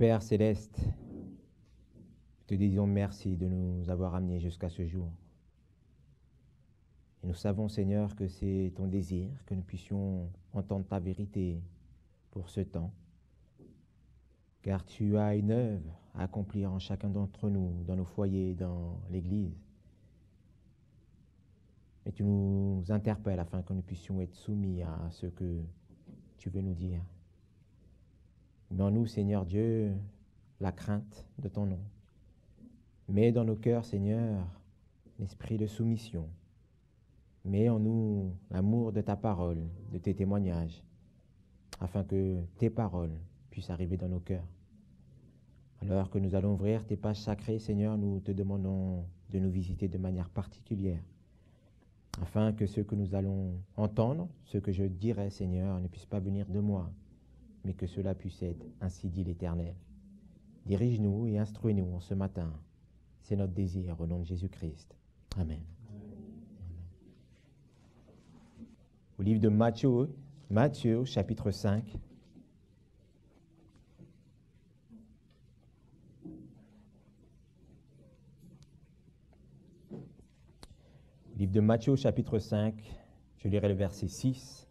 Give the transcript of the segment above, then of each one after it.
Père céleste, te disons merci de nous avoir amenés jusqu'à ce jour. Et nous savons, Seigneur, que c'est ton désir que nous puissions entendre ta vérité pour ce temps. Car tu as une œuvre à accomplir en chacun d'entre nous, dans nos foyers, dans l'Église. Et tu nous interpelles afin que nous puissions être soumis à ce que tu veux nous dire. Mets en nous, Seigneur Dieu, la crainte de ton nom. Mets dans nos cœurs, Seigneur, l'esprit de soumission. Mets en nous l'amour de ta parole, de tes témoignages, afin que tes paroles puissent arriver dans nos cœurs. Alors que nous allons ouvrir tes pages sacrées, Seigneur, nous te demandons de nous visiter de manière particulière, afin que ce que nous allons entendre, ce que je dirai, Seigneur, ne puisse pas venir de moi, mais que cela puisse être ainsi dit l'Éternel. Dirige-nous et instruis-nous en ce matin. C'est notre désir au nom de Jésus-Christ. Amen. Au livre de Matthieu, chapitre 5. Livre de Matthieu, chapitre 5, je lirai le verset 6.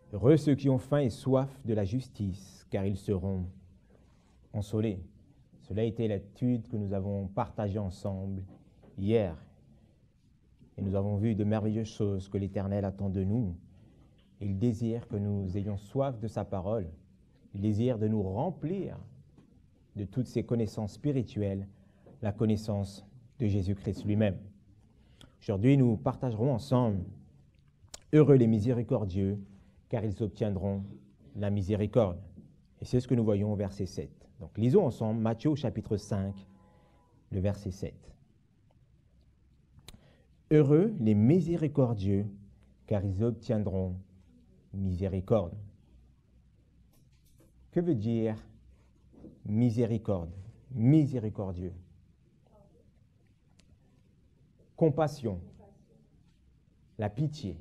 « Heureux ceux qui ont faim et soif de la justice, car ils seront consolés. » Cela a été l'étude que nous avons partagée ensemble hier. Et nous avons vu de merveilleuses choses que l'Éternel attend de nous. Il désire que nous ayons soif de sa parole. Il désire de nous remplir de toutes ses connaissances spirituelles, la connaissance de Jésus-Christ lui-même. Aujourd'hui, nous partagerons ensemble « Heureux les miséricordieux, car ils obtiendront la miséricorde ». Et c'est ce que nous voyons au verset 7. Donc, lisons ensemble Matthieu chapitre 5, le verset 7. « Heureux les miséricordieux, car ils obtiendront miséricorde ». Que veut dire miséricorde, miséricordieux? Compassion, la pitié.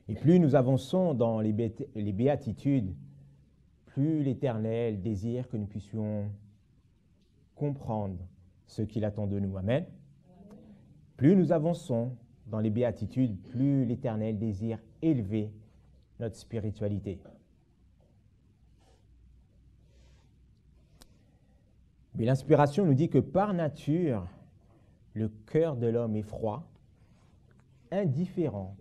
Et plus nous avançons dans les béatitudes, plus l'Éternel désire que nous puissions comprendre ce qu'il attend de nous. Amen. Plus nous avançons dans les béatitudes, plus l'Éternel désire élever notre spiritualité. Mais l'inspiration nous dit que par nature, le cœur de l'homme est froid, indifférent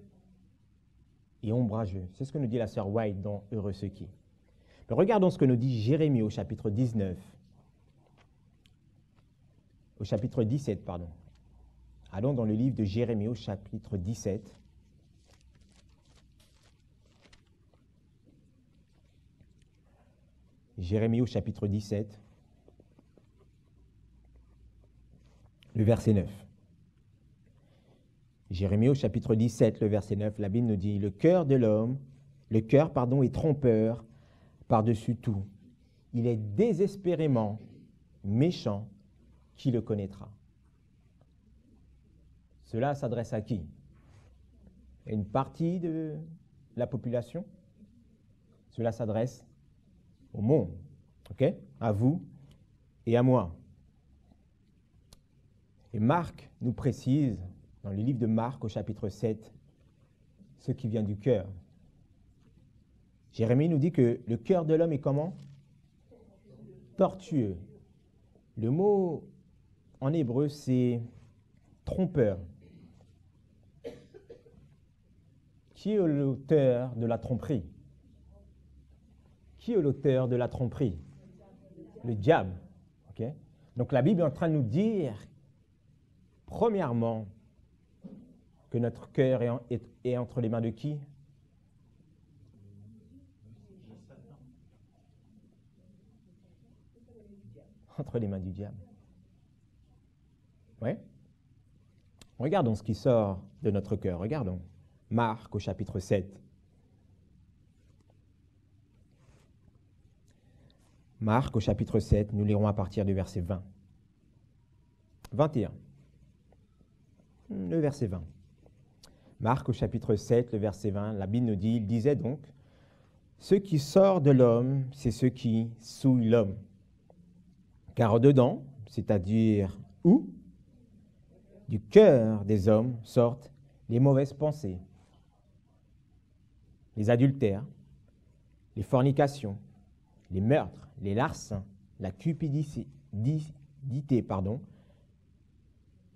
et ombrageux. C'est ce que nous dit la sœur White dans Heureux ceux qui. Mais regardons ce que nous dit Jérémie au chapitre 19. Au chapitre 17, pardon. Allons dans le livre de Jérémie au chapitre 17. Jérémie au chapitre 17. Le verset 9. Jérémie au chapitre 17, le verset 9, la Bible nous dit « Le cœur de l'homme, est trompeur par-dessus tout. Il est désespérément méchant, qui le connaîtra ?» Cela s'adresse à qui? À une partie de la population? Cela s'adresse au monde, ok? À vous et à moi. Et Marc nous précise, dans le livre de Marc au chapitre 7, ce qui vient du cœur. Jérémie nous dit que le cœur de l'homme est comment? Tortueux. Le mot en hébreu, c'est trompeur. Qui est l'auteur de la tromperie? Qui est l'auteur de la tromperie? Le diable. Okay? Donc la Bible est en train de nous dire, premièrement, que notre cœur est entre les mains de qui? Entre les mains du diable. Oui? Regardons ce qui sort de notre cœur. Regardons. Marc au chapitre 7. Marc au chapitre 7, nous lirons à partir du verset 20. 21. Le verset 20. Marc au chapitre 7, le verset 20, la Bible nous dit, il disait donc, Ce qui sort de l'homme, c'est ce qui souille l'homme. Car dedans, c'est-à-dire où? Du cœur des hommes sortent les mauvaises pensées, les adultères, les fornications, les meurtres, les larcins, la cupidité,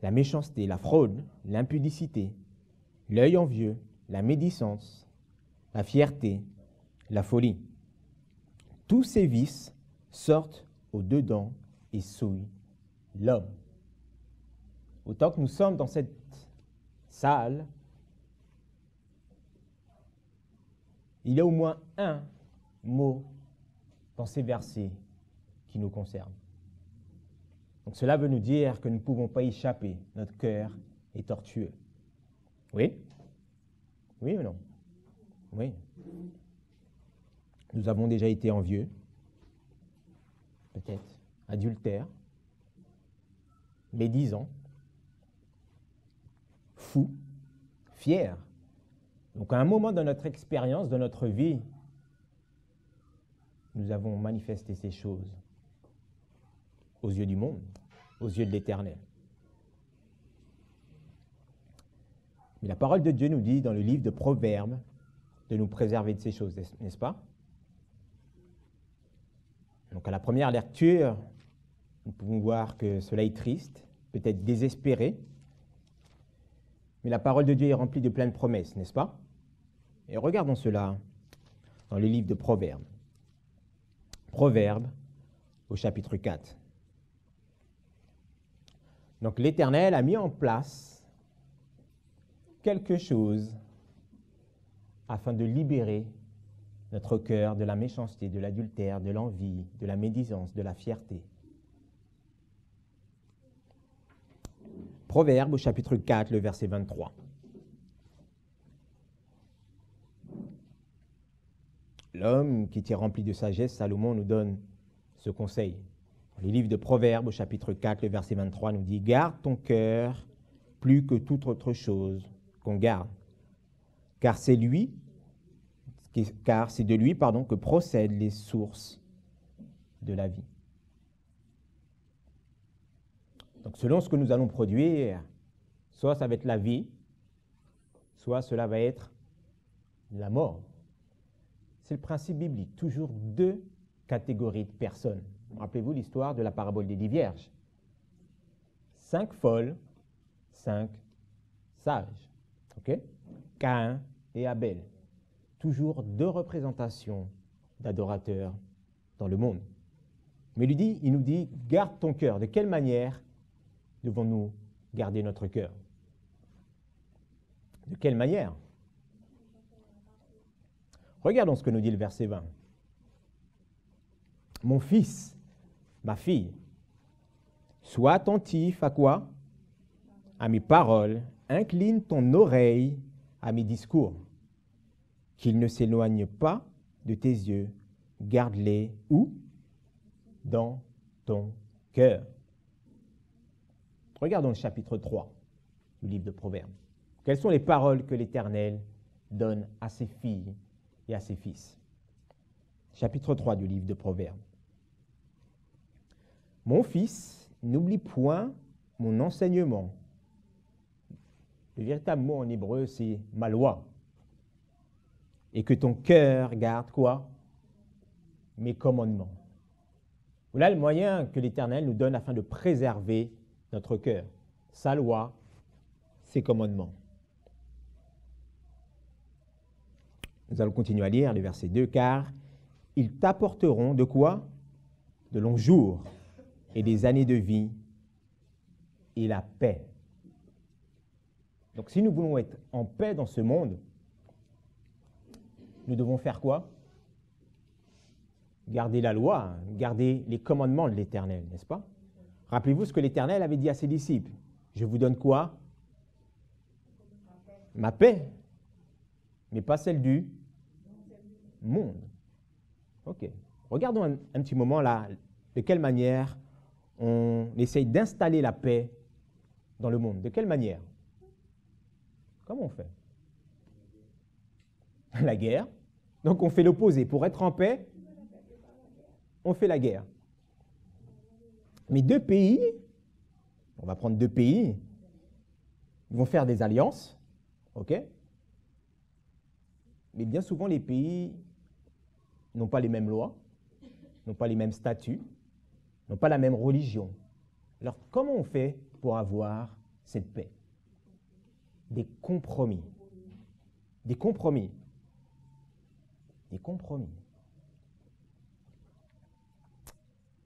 la méchanceté, la fraude, l'impudicité, l'œil envieux, la médisance, la fierté, la folie. Tous ces vices sortent au-dedans et souillent l'homme. Autant que nous sommes dans cette salle, il y a au moins un mot dans ces versets qui nous concerne. Donc cela veut nous dire que nous ne pouvons pas échapper. Notre cœur est tortueux. Oui? Oui ou non? Oui. Nous avons déjà été envieux, peut-être adultères, médisants, fous, fiers. Donc à un moment de notre expérience, de notre vie, nous avons manifesté ces choses aux yeux du monde, aux yeux de l'Éternel. Mais la parole de Dieu nous dit dans le livre de Proverbes de nous préserver de ces choses, n'est-ce pas? Donc à la première lecture, nous pouvons voir que cela est triste, peut-être désespéré, mais la parole de Dieu est remplie de pleines promesses, n'est-ce pas? Et regardons cela dans le livre de Proverbes. Proverbes au chapitre 4. Donc l'Éternel a mis en place quelque chose afin de libérer notre cœur de la méchanceté, de l'adultère, de l'envie, de la médisance, de la fierté. Proverbes au chapitre 4, le verset 23. L'homme qui était rempli de sagesse, Salomon, nous donne ce conseil. Le livre de Proverbes au chapitre 4, le verset 23 nous dit « Garde ton cœur plus que toute autre chose qu'on garde, car c'est de lui que procèdent les sources de la vie. » Donc selon ce que nous allons produire, soit ça va être la vie, soit cela va être la mort. C'est le principe biblique, toujours deux catégories de personnes. Rappelez-vous l'histoire de la parabole des 10 vierges. 5 folles, 5 sages. Okay? Caïn et Abel. Toujours deux représentations d'adorateurs dans le monde. Mais il nous dit, garde ton cœur. De quelle manière devons-nous garder notre cœur? De quelle manière? Regardons ce que nous dit le verset 20. Mon fils, ma fille, sois attentif à quoi? À mes paroles, incline ton oreille à mes discours, qu'ils ne s'éloignent pas de tes yeux, garde-les où? Dans ton cœur. Regardons le chapitre 3 du livre de Proverbes. Quelles sont les paroles que l'Éternel donne à ses filles et à ses fils? Chapitre 3 du livre de Proverbes. Mon fils, n'oublie point mon enseignement. Le véritable mot en hébreu, c'est ma loi. Et que ton cœur garde quoi? Mes commandements. Voilà le moyen que l'Éternel nous donne afin de préserver notre cœur. Sa loi, ses commandements. Nous allons continuer à lire le verset 2, car ils t'apporteront de quoi? De longs jours et des années de vie et la paix. Donc si nous voulons être en paix dans ce monde, nous devons faire quoi? Garder la loi, garder les commandements de l'Éternel, n'est-ce pas? Rappelez-vous ce que l'Éternel avait dit à ses disciples. Je vous donne quoi? Ma paix, mais pas celle du monde. Ok. Regardons un petit moment là, de quelle manière on essaye d'installer la paix dans le monde. De quelle manière? Comment on fait? La guerre, Donc on fait l'opposé. Pour être en paix, on fait la guerre. Mais deux pays, on va prendre deux pays, ils vont faire des alliances, ok? Mais bien souvent, les pays n'ont pas les mêmes lois, n'ont pas les mêmes statuts, n'ont pas la même religion. Alors, comment on fait pour avoir cette paix? Des compromis. Des compromis. Des compromis.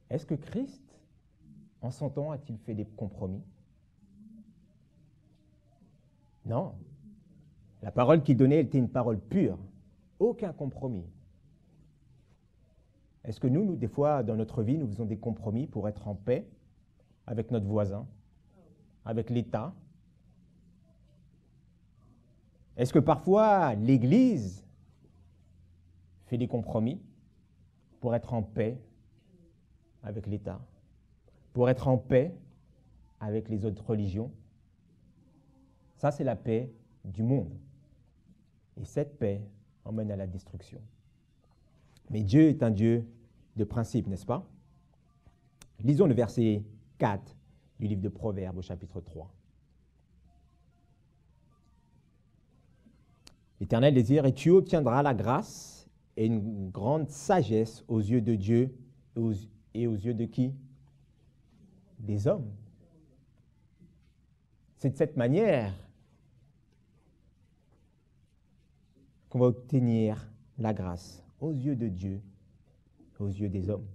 Est-ce que Christ, en son temps, a-t-il fait des compromis? Non. La parole qu'il donnait était une parole pure. Aucun compromis. Est-ce que nous, des fois, dans notre vie, nous faisons des compromis pour être en paix avec notre voisin, avec l'État? Est-ce que parfois, l'Église fait des compromis pour être en paix avec l'État, pour être en paix avec les autres religions? Ça, c'est la paix du monde. Et cette paix emmène à la destruction. Mais Dieu est un Dieu de principe, n'est-ce pas? Lisons le verset 4 du livre de Proverbes au chapitre 3. L'Éternel désire, et tu obtiendras la grâce et une grande sagesse aux yeux de Dieu et aux yeux de qui? Des hommes. C'est de cette manière qu'on va obtenir la grâce aux yeux de Dieu, aux yeux des hommes.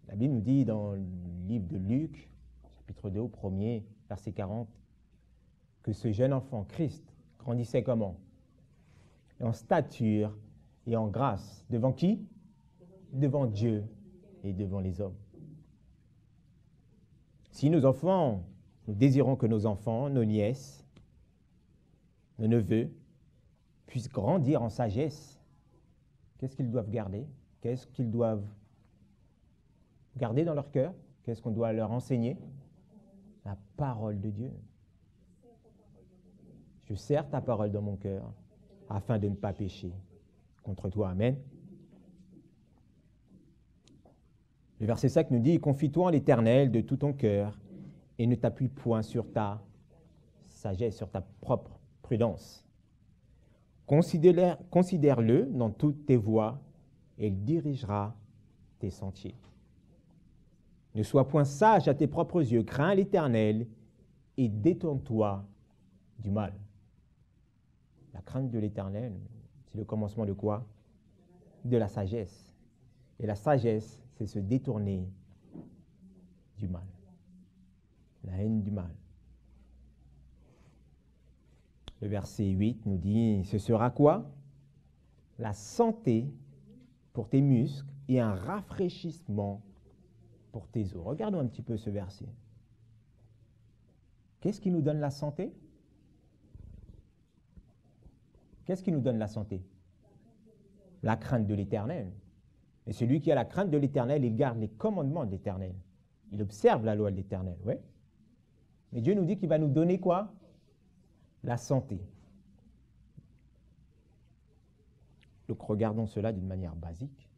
La Bible nous dit dans le livre de Luc, chapitre 2, au premier, verset 40, que ce jeune enfant, Christ, grandissait comment? En stature et en grâce. Devant qui? Devant Dieu et devant les hommes. Si nos enfants, nous désirons que nos enfants, nos nièces, nos neveux, puissent grandir en sagesse, qu'est-ce qu'ils doivent garder? Qu'est-ce qu'ils doivent garder dans leur cœur? Qu'est-ce qu'on doit leur enseigner? La parole de Dieu. Je serre ta parole dans mon cœur afin de ne pas pécher contre toi. Amen. Le verset 5 nous dit, « Confie-toi en l'Éternel de tout ton cœur et ne t'appuie point sur ta sagesse, sur ta propre prudence. Considère-le dans toutes tes voies et il dirigera tes sentiers. Ne sois point sage à tes propres yeux, crains l'Éternel et détourne-toi du mal. » La crainte de l'Éternel, c'est le commencement de quoi? De la sagesse. Et la sagesse, c'est se détourner du mal. La haine du mal. Le verset 8 nous dit, ce sera quoi? La santé pour tes muscles et un rafraîchissement pour tes os. Regardons un petit peu ce verset. Qu'est-ce qui nous donne la santé? Qu'est-ce qui nous donne la santé? La crainte de l'Éternel. Et celui qui a la crainte de l'Éternel, il garde les commandements de l'Éternel. Il observe la loi de l'Éternel, oui. Mais Dieu nous dit qu'il va nous donner quoi? La santé. Donc regardons cela d'une manière basique.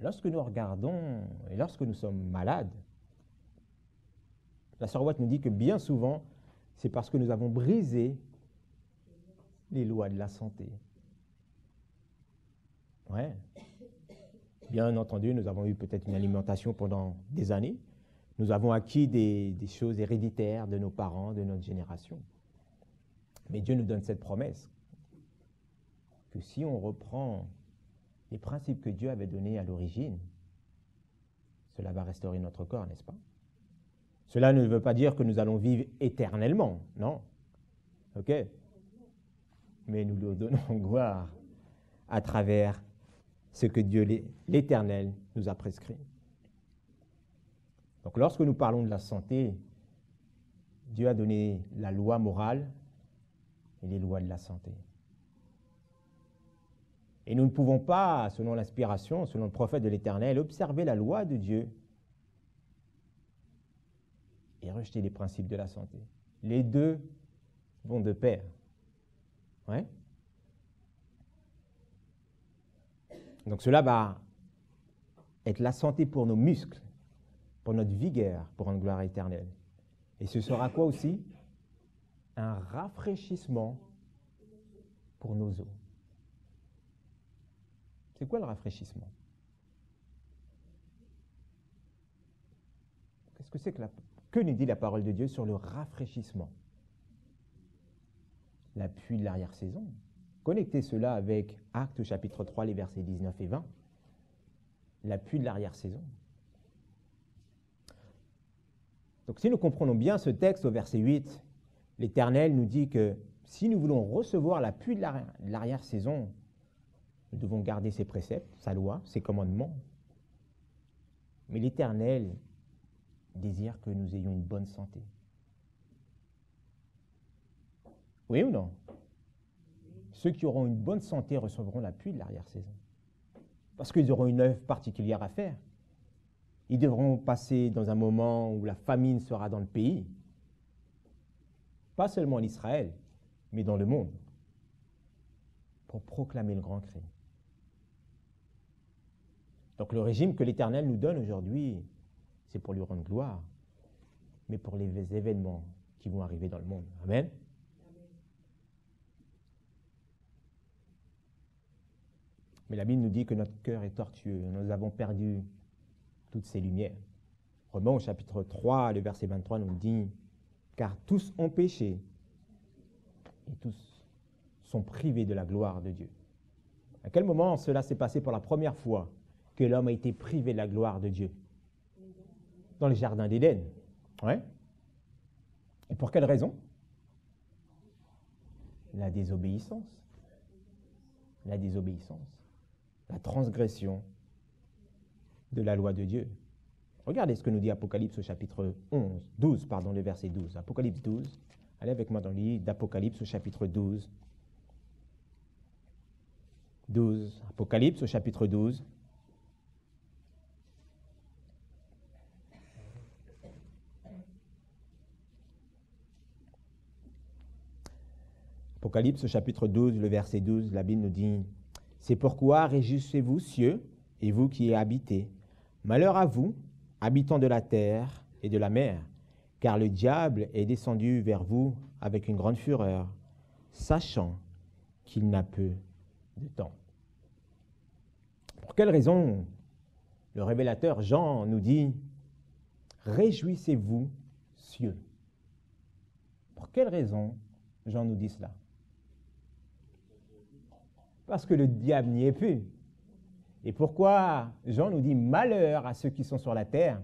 Lorsque nous regardons et lorsque nous sommes malades, la sœur Watt nous dit que bien souvent, c'est parce que nous avons brisé les lois de la santé. Ouais. Bien entendu, nous avons eu peut-être une alimentation pendant des années. Nous avons acquis des choses héréditaires de nos parents, de notre génération. Mais Dieu nous donne cette promesse que si on reprend les principes que Dieu avait donnés à l'origine, cela va restaurer notre corps, n'est-ce pas? Cela ne veut pas dire que nous allons vivre éternellement, non? Ok? Mais nous lui donnons gloire à travers ce que Dieu, l'Éternel, nous a prescrit. Donc lorsque nous parlons de la santé, Dieu a donné la loi morale et les lois de la santé. Et nous ne pouvons pas, selon l'inspiration, selon le prophète de l'Éternel, observer la loi de Dieu et rejeter les principes de la santé. Les deux vont de pair. Ouais. Donc cela va être la santé pour nos muscles, pour notre vigueur, pour une gloire éternelle. Et ce sera quoi aussi? Un rafraîchissement pour nos os. C'est quoi le rafraîchissement? Qu'est-ce que c'est que nous dit la parole de Dieu sur le rafraîchissement? L'appui de l'arrière-saison. Connectez cela avec Actes chapitre 3, les versets 19 et 20. L'appui de l'arrière-saison. Donc si nous comprenons bien ce texte au verset 8, l'Éternel nous dit que si nous voulons recevoir l'appui de l'arrière-saison, nous devons garder ses préceptes, sa loi, ses commandements. Mais l'Éternel désire que nous ayons une bonne santé. Oui ou non? Ceux qui auront une bonne santé recevront l'appui de l'arrière-saison. Parce qu'ils auront une œuvre particulière à faire. Ils devront passer dans un moment où la famine sera dans le pays. Pas seulement en Israël, mais dans le monde. Pour proclamer le grand cri. Donc le régime que l'Éternel nous donne aujourd'hui, c'est pour lui rendre gloire, mais pour les événements qui vont arriver dans le monde. Amen. Mais la Bible nous dit que notre cœur est tortueux. Nous avons perdu toutes ces lumières. Romains au chapitre 3, le verset 23 nous dit « Car tous ont péché et tous sont privés de la gloire de Dieu. » À quel moment cela s'est passé pour la première fois que l'homme a été privé de la gloire de Dieu? Dans le jardin d'Éden. Ouais. Et pour quelle raison? La désobéissance. La désobéissance. La transgression de la loi de Dieu. Regardez ce que nous dit Apocalypse au chapitre 12, le verset 12. Apocalypse 12. Allez avec moi dans le livre d'Apocalypse au chapitre 12. 12. Apocalypse au chapitre 12. Apocalypse au chapitre 12, le verset 12, la Bible nous dit « C'est pourquoi réjouissez-vous, cieux, et vous qui y habitez. Malheur à vous, habitants de la terre et de la mer, car le diable est descendu vers vous avec une grande fureur, sachant qu'il n'a peu de temps. » Pour quelle raison le révélateur Jean nous dit « Réjouissez-vous, cieux ». Pour quelle raison Jean nous dit cela? Parce que le diable n'y est plus. Et pourquoi Jean nous dit malheur à ceux qui sont sur la terre?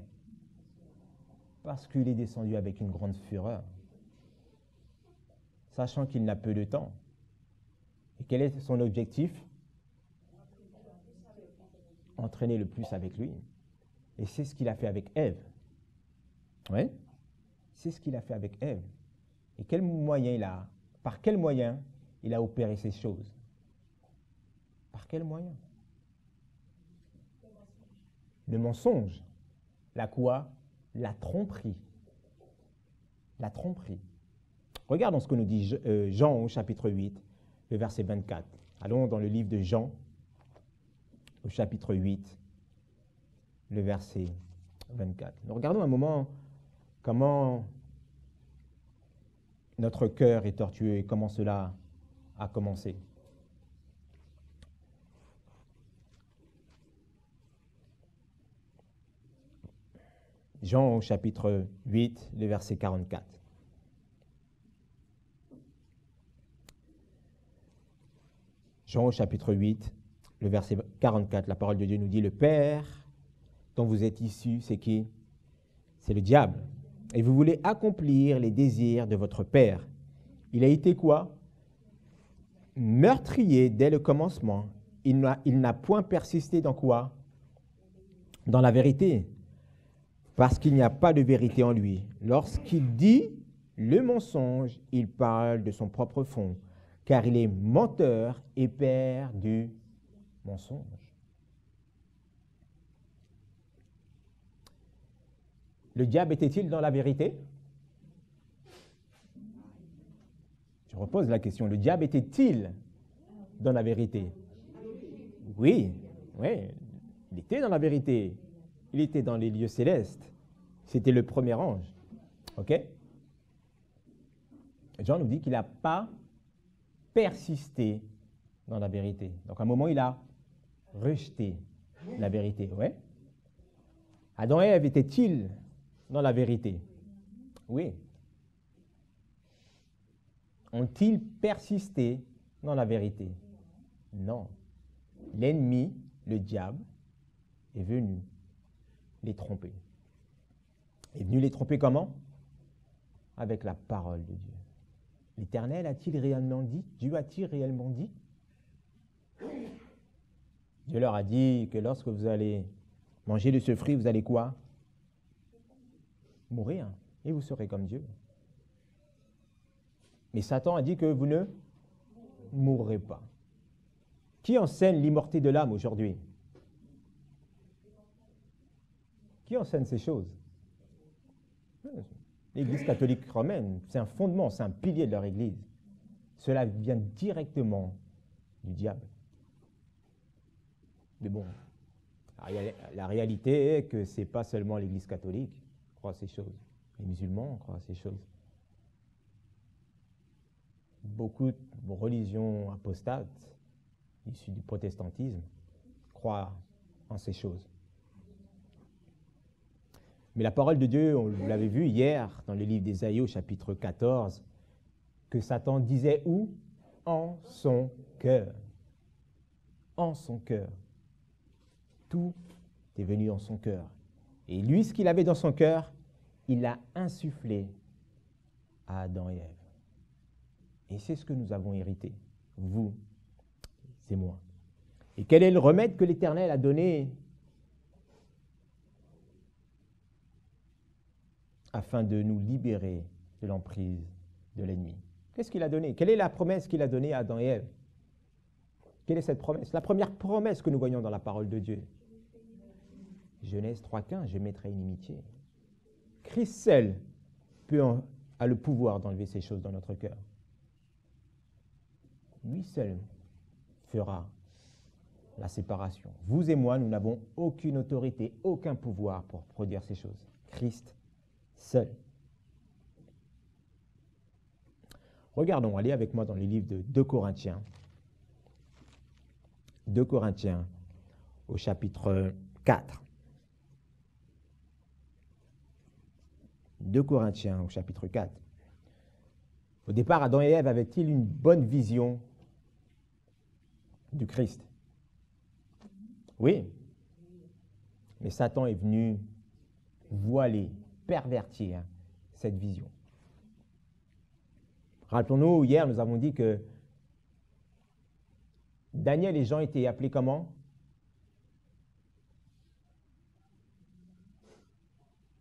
Parce qu'il est descendu avec une grande fureur, sachant qu'il n'a peu de temps. Et quel est son objectif? Entraîner le plus avec lui. Et c'est ce qu'il a fait avec Ève. Oui, c'est ce qu'il a fait avec Ève. Et par quel moyen il a opéré ces choses? Par quel moyen? Le mensonge. La quoi? La tromperie. La tromperie. Regardons ce que nous dit Jean au chapitre 8, le verset 24. Allons dans le livre de Jean, au chapitre 8, le verset 24. Nous regardons un moment comment notre cœur est tortueux et comment cela a commencé. Jean au chapitre 8, le verset 44. Jean au chapitre 8, le verset 44, la parole de Dieu nous dit « Le Père dont vous êtes issus, c'est qui? C'est le diable. Et vous voulez accomplir les désirs de votre père. Il a été quoi? Meurtrier dès le commencement. Il n'a point persisté dans quoi? Dans la vérité. Parce qu'il n'y a pas de vérité en lui. Lorsqu'il dit le mensonge, il parle de son propre fond, car il est menteur et père du mensonge. Le diable était-il dans la vérité? Je repose la question. Le diable était-il dans la vérité? Oui. Oui, il était dans la vérité. Il était dans les lieux célestes. C'était le premier ange. OK? Jean nous dit qu'il n'a pas persisté dans la vérité. Donc, à un moment, il a rejeté la vérité. Ouais. Adam et Ève étaient-ils dans la vérité? Oui. Ont-ils persisté dans la vérité? Non. L'ennemi, le diable, est venu les tromper. Est venu les tromper comment? Avec la parole de Dieu. L'Éternel a-t-il réellement dit? Dieu a-t-il réellement dit? Dieu leur a dit que lorsque vous allez manger de ce fruit, vous allez quoi? Mourir. Et vous serez comme Dieu. Mais Satan a dit que vous ne mourrez pas. Qui enseigne l'immoralité de l'âme aujourd'hui? Qui enseigne ces choses? L'Église catholique romaine, c'est un fondement, c'est un pilier de leur Église. Cela vient directement du diable. Mais bon, la réalité est que ce n'est pas seulement l'Église catholique qui croit à ces choses. Les musulmans croient à ces choses. Beaucoup de religions apostates, issues du protestantisme, croient en ces choses. Mais la parole de Dieu, vous l'avez vu hier dans le livre d'Ésaïe au chapitre 14, que Satan disait où? En son cœur. En son cœur. Tout est venu en son cœur. Et lui, ce qu'il avait dans son cœur, il l'a insufflé à Adam et Ève. Et c'est ce que nous avons hérité, vous et moi. Et quel est le remède que l'Éternel a donné afin de nous libérer de l'emprise de l'ennemi? Qu'est-ce qu'il a donné? Quelle est la promesse qu'il a donnée à Adam et Ève? Quelle est cette promesse? La première promesse que nous voyons dans la parole de Dieu. Genèse 3,15, je mettrai inimitié. Christ seul a le pouvoir d'enlever ces choses dans notre cœur. Lui seul fera la séparation. Vous et moi, nous n'avons aucune autorité, aucun pouvoir pour produire ces choses. Christ seul. Regardons, allez avec moi dans les livres de 2 Corinthiens. 2 Corinthiens au chapitre 4. 2 Corinthiens au chapitre 4. Au départ, Adam et Ève avaient-ils une bonne vision du Christ? Oui. Mais Satan est venu voiler, pervertir cette vision. Rappelons-nous, hier, nous avons dit que Daniel et Jean étaient appelés comment?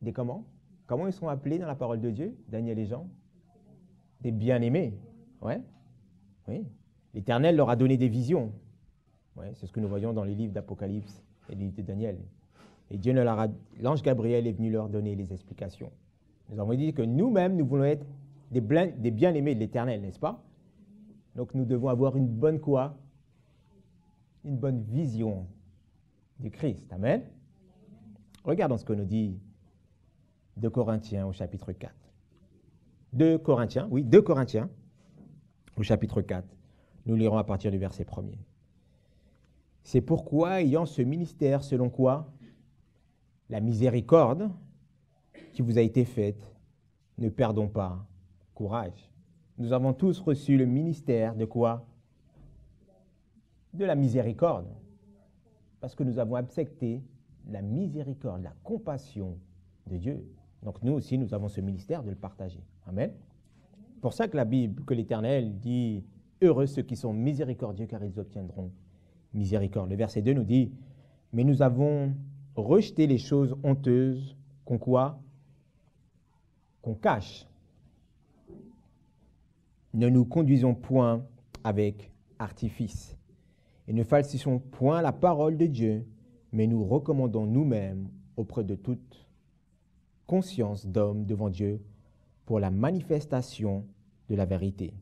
Des comment? Comment ils sont appelés dans la parole de Dieu, Daniel et Jean? Des bien-aimés. Ouais. Oui. L'Éternel leur a donné des visions. Ouais, c'est ce que nous voyons dans les livres d'Apocalypse et les livres de Daniel. Et l'ange Gabriel est venu leur donner les explications. Nous avons dit que nous-mêmes, nous voulons être des bien-aimés de l'Éternel, n'est-ce pas? Donc nous devons avoir une bonne quoi? Une bonne vision du Christ. Amen. Regardons ce que nous dit 2 Corinthiens au chapitre 4. 2 Corinthiens au chapitre 4. Nous lirons à partir du verset 1er. C'est pourquoi, ayant ce ministère, selon quoi? La miséricorde qui vous a été faite, ne perdons pas courage. Nous avons tous reçu le ministère de quoi? De la miséricorde. Parce que nous avons accepté la miséricorde, la compassion de Dieu. Donc nous aussi, nous avons ce ministère de le partager. Amen. C'est pour ça que la Bible, que l'Éternel dit « Heureux ceux qui sont miséricordieux, car ils obtiendront miséricorde ». Le verset 2 nous dit « Mais nous avons rejeté les choses honteuses qu'on quoi? Qu'on cache. Ne nous conduisons point avec artifice. Et ne falsifions point la parole de Dieu, mais nous recommandons nous-mêmes auprès de toute conscience d'homme devant Dieu pour la manifestation de la vérité.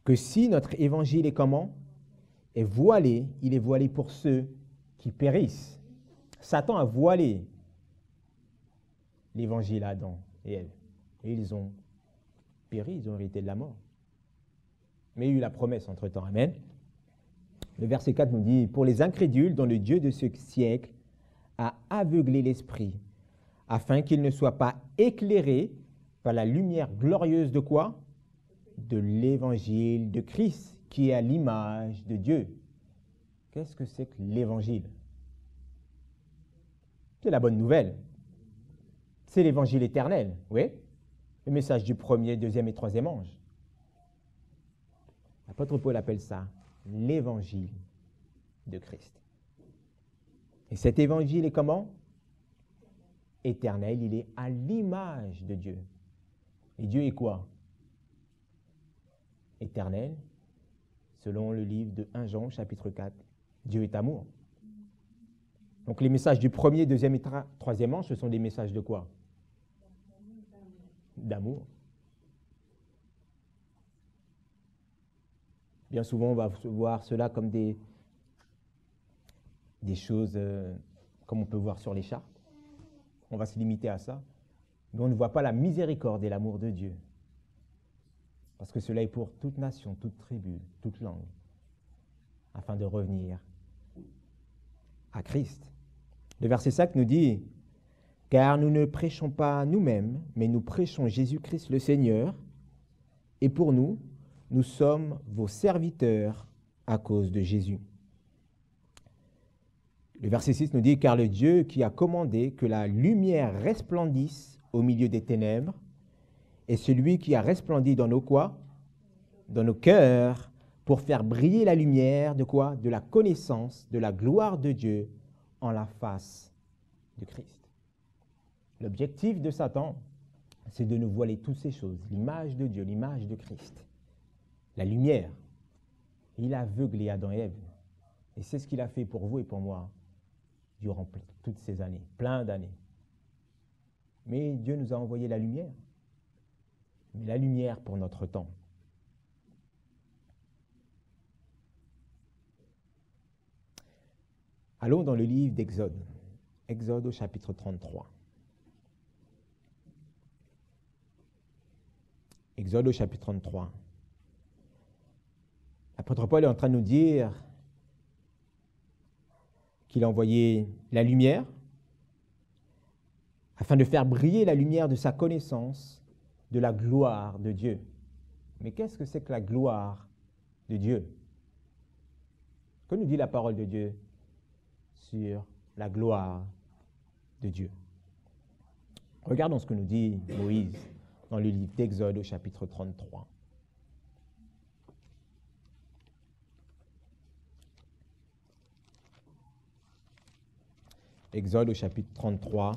Que si notre évangile est comment? est voilé, il est voilé pour ceux qui périssent. Satan a voilé l'évangile à Adam et Ève. Et ils ont péri, ils ont hérité de la mort. Mais il y a eu la promesse entre-temps. Amen. Le verset 4 nous dit, « Pour les incrédules, dont le Dieu de ce siècle a aveuglé l'esprit, afin qu'ils ne soient pas éclairés par la lumière glorieuse de quoi? De l'évangile de Christ, qui est à l'image de Dieu. » Qu'est-ce que c'est que l'évangile? C'est la bonne nouvelle. C'est l'évangile éternel, oui. Le message du premier, deuxième et troisième ange. L'apôtre Paul appelle ça l'évangile de Christ. Et cet évangile est comment? Éternel, il est à l'image de Dieu. Et Dieu est quoi? Éternel, selon le livre de 1 Jean, chapitre 4. Dieu est amour. Donc les messages du premier, deuxième et troisième ange, ce sont des messages de quoi? D'amour. Bien souvent, on va voir cela comme des choses comme on peut voir sur les chartes. On va se limiter à ça. Mais on ne voit pas la miséricorde et l'amour de Dieu. Parce que cela est pour toute nation, toute tribu, toute langue, afin de revenir à Christ. Le verset 5 nous dit, « Car nous ne prêchons pas nous-mêmes, mais nous prêchons Jésus-Christ le Seigneur, et pour nous, nous sommes vos serviteurs à cause de Jésus. » Le verset 6 nous dit, « Car le Dieu qui a commandé que la lumière resplendisse au milieu des ténèbres, est celui qui a resplendi dans nos quoi? Dans nos cœurs, pour faire briller la lumière de quoi? De la connaissance, de la gloire de Dieu en la face de Christ. » L'objectif de Satan, c'est de nous voiler toutes ces choses, l'image de Dieu, l'image de Christ, la lumière. Il a aveuglé Adam et Ève. Et c'est ce qu'il a fait pour vous et pour moi durant toutes ces années, plein d'années. Mais Dieu nous a envoyé la lumière. Mais la lumière pour notre temps. Allons dans le livre d'Exode. Exode au chapitre 33. Exode au chapitre 33. L'apôtre Paul est en train de nous dire qu'il a envoyé la lumière afin de faire briller la lumière de sa connaissance de la gloire de Dieu. Mais qu'est-ce que c'est que la gloire de Dieu? Que nous dit la parole de Dieu sur la gloire de Dieu? Regardons ce que nous dit Moïse dans le livre d'Exode au chapitre 33. Exode au chapitre 33.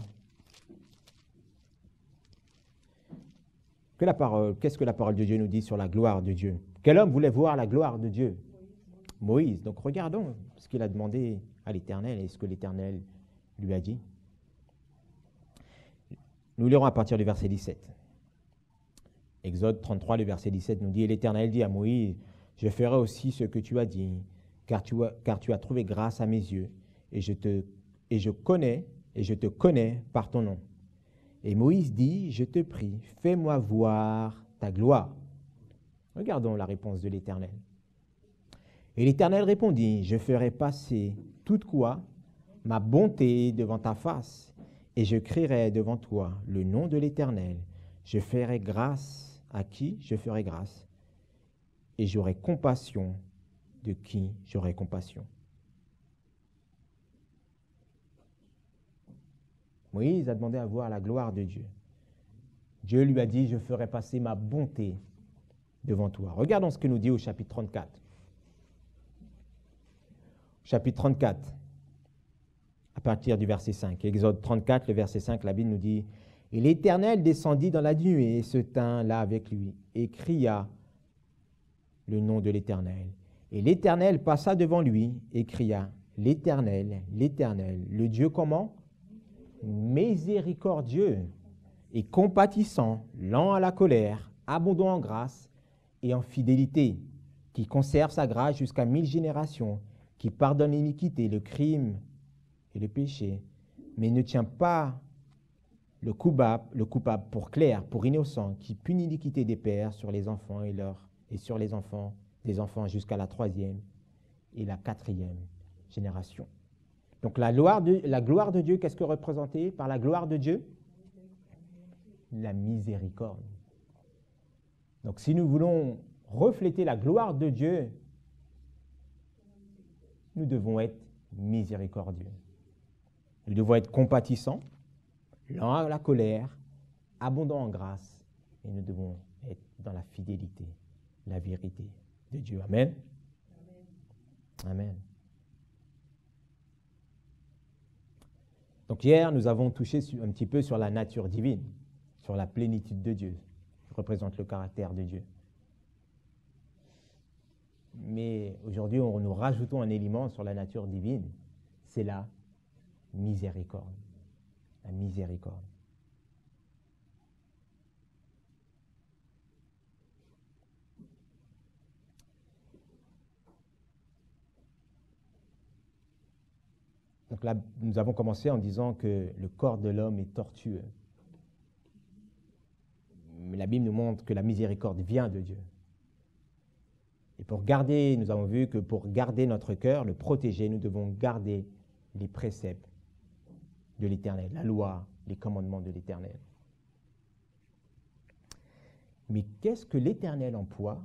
Qu'est-ce que la parole de Dieu nous dit sur la gloire de Dieu? Quel homme voulait voir la gloire de Dieu? Moïse. Donc regardons ce qu'il a demandé à l'Éternel et ce que l'Éternel lui a dit. Nous lirons à partir du verset 17. Exode 33, le verset 17 nous dit, « Et l'Éternel dit à Moïse, je ferai aussi ce que tu as dit, car tu as trouvé grâce à mes yeux, et je te connais par ton nom. Et Moïse dit, je te prie, fais-moi voir ta gloire. » Regardons la réponse de l'Éternel. Et l'Éternel répondit, je ferai passer toute quoi? Ma bonté devant ta face, et je crierai devant toi le nom de l'Éternel. Je ferai grâce à qui je ferai grâce, et j'aurai compassion de qui j'aurai compassion. Moïse a demandé à voir la gloire de Dieu. Dieu lui a dit, je ferai passer ma bonté devant toi. Regardons ce que nous dit au chapitre 34. Chapitre 34, à partir du verset 5. Exode 34, le verset 5, la Bible nous dit, « Et l'Éternel descendit dans la nuée et se tint là avec lui, et cria le nom de l'Éternel. Et l'Éternel passa devant lui et cria, l'Éternel, l'Éternel, le Dieu comment? Miséricordieux et compatissant, lent à la colère, abondant en grâce et en fidélité, qui conserve sa grâce jusqu'à 1000 générations, qui pardonne l'iniquité, le crime et le péché, mais ne tient pas le coupable pour clair, pour innocent, qui punit l'iniquité des pères sur les enfants et sur les enfants des enfants jusqu'à la 3e et la 4e génération. Donc la gloire de Dieu, qu'est-ce que représenté par la gloire de Dieu? La miséricorde. Donc si nous voulons refléter la gloire de Dieu, nous devons être miséricordieux. Nous devons être compatissants, lents à la colère, abondants en grâce, et nous devons être dans la fidélité, la vérité de Dieu. Amen. Amen. Donc hier, nous avons touché un petit peu sur la nature divine, sur la plénitude de Dieu, qui représente le caractère de Dieu. Mais aujourd'hui, nous rajoutons un élément sur la nature divine, c'est la miséricorde. La miséricorde. Donc là, nous avons commencé en disant que le corps de l'homme est tortueux. Mais la Bible nous montre que la miséricorde vient de Dieu. Et nous avons vu que pour garder notre cœur, le protéger, nous devons garder les préceptes de l'Éternel, la loi, les commandements de l'Éternel. Mais qu'est-ce que l'Éternel emploie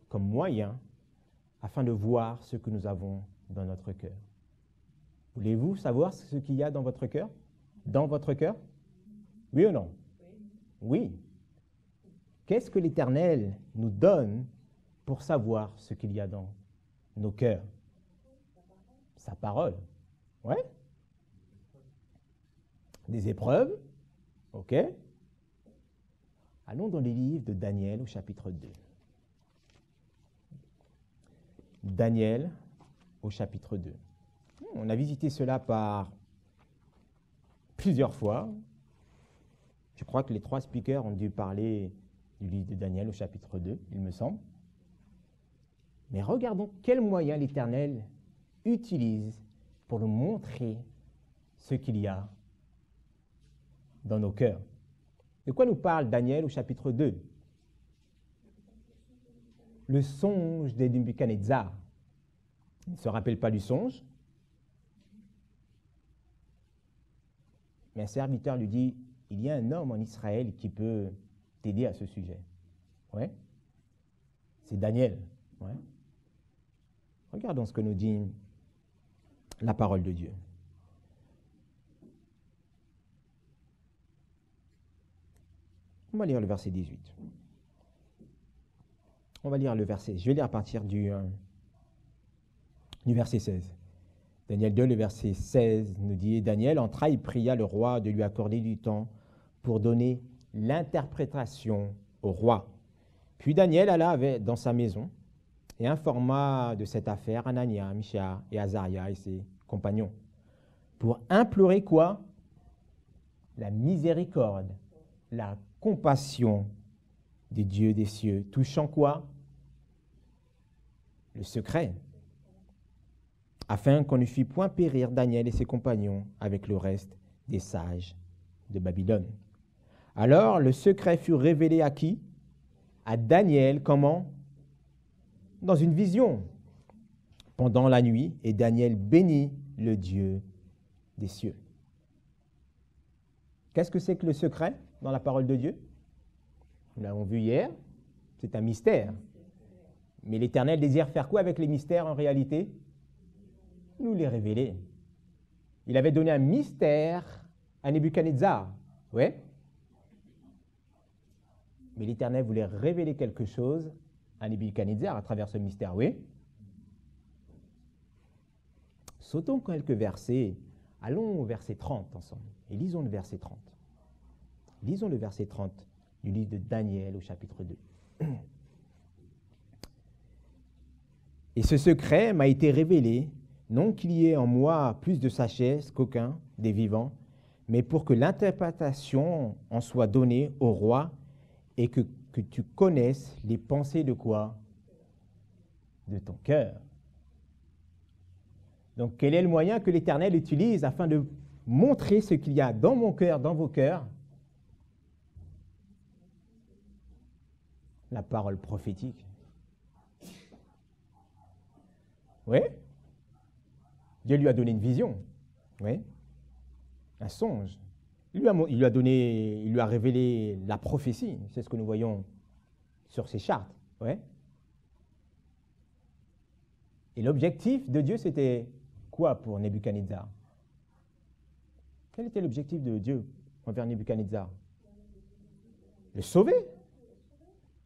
comme moyen afin de voir ce que nous avons dans notre cœur? Voulez-vous savoir ce qu'il y a dans votre cœur? Dans votre cœur? Oui ou non? Oui. Qu'est-ce que l'Éternel nous donne pour savoir ce qu'il y a dans nos cœurs? Sa parole. Ouais. Des épreuves. OK. Allons dans les livres de Daniel au chapitre 2. Daniel au chapitre 2. On a visité cela par plusieurs fois. Je crois que les 3 speakers ont dû parler du livre de Daniel au chapitre 2, il me semble. Mais regardons quels moyens l'Éternel utilise pour nous montrer ce qu'il y a dans nos cœurs. De quoi nous parle Daniel au chapitre 2? Le songe de Nebuchadnezzar. Il ne se rappelle pas du songe. Mais un serviteur lui dit, il y a un homme en Israël qui peut t'aider à ce sujet. Ouais. C'est Daniel. Ouais. Regardons ce que nous dit la parole de Dieu. On va lire le verset 18. On va lire le verset. Je vais lire à partir du verset 16. Daniel 2, le verset 16 nous dit, Daniel entra et pria le roi de lui accorder du temps pour donner l'interprétation au roi. Puis Daniel alla dans sa maison et informa de cette affaire Anania, Micha et Azaria et ses compagnons pour implorer quoi? La miséricorde, la compassion des dieux des cieux, touchant quoi? Le secret, afin qu'on ne fît point périr Daniel et ses compagnons avec le reste des sages de Babylone. Alors le secret fut révélé à qui? À Daniel, comment? Dans une vision, pendant la nuit, et Daniel bénit le Dieu des cieux. Qu'est-ce que c'est que le secret dans la parole de Dieu? Nous l'avons vu hier, c'est un mystère. Mais l'Éternel désire faire quoi avec les mystères en réalité? Nous les révéler. Il avait donné un mystère à Nebuchadnezzar. Oui. Mais l'Éternel voulait révéler quelque chose à Nebuchadnezzar à travers ce mystère. Oui. Sautons quelques versets. Allons au verset 30 ensemble. Et lisons le verset 30. Lisons le verset 30 du livre de Daniel au chapitre 2. Et ce secret m'a été révélé, non qu'il y ait en moi plus de sagesse qu'aucun des vivants, mais pour que l'interprétation en soit donnée au roi et que tu connaisses les pensées de quoi? de ton cœur. Donc, quel est le moyen que l'Éternel utilise afin de montrer ce qu'il y a dans mon cœur, dans vos cœurs? La parole prophétique. Oui. Dieu lui a donné une vision. Oui. Un songe. Il lui a révélé la prophétie. C'est ce que nous voyons sur ces chartes. Oui. Et l'objectif de Dieu, c'était quoi pour Nebuchadnezzar? Quel était l'objectif de Dieu envers Nebuchadnezzar? Le sauver.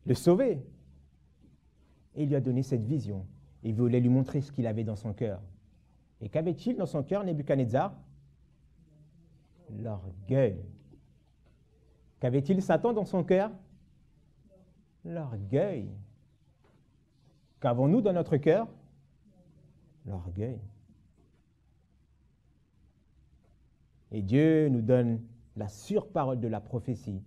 Le sauver. Et il lui a donné cette vision. Il voulait lui montrer ce qu'il avait dans son cœur. Et qu'avait-il dans son cœur, Nebuchadnezzar? L'orgueil. Qu'avait-il Satan dans son cœur? L'orgueil. Qu'avons-nous dans notre cœur? L'orgueil. Et Dieu nous donne la surparole de la prophétie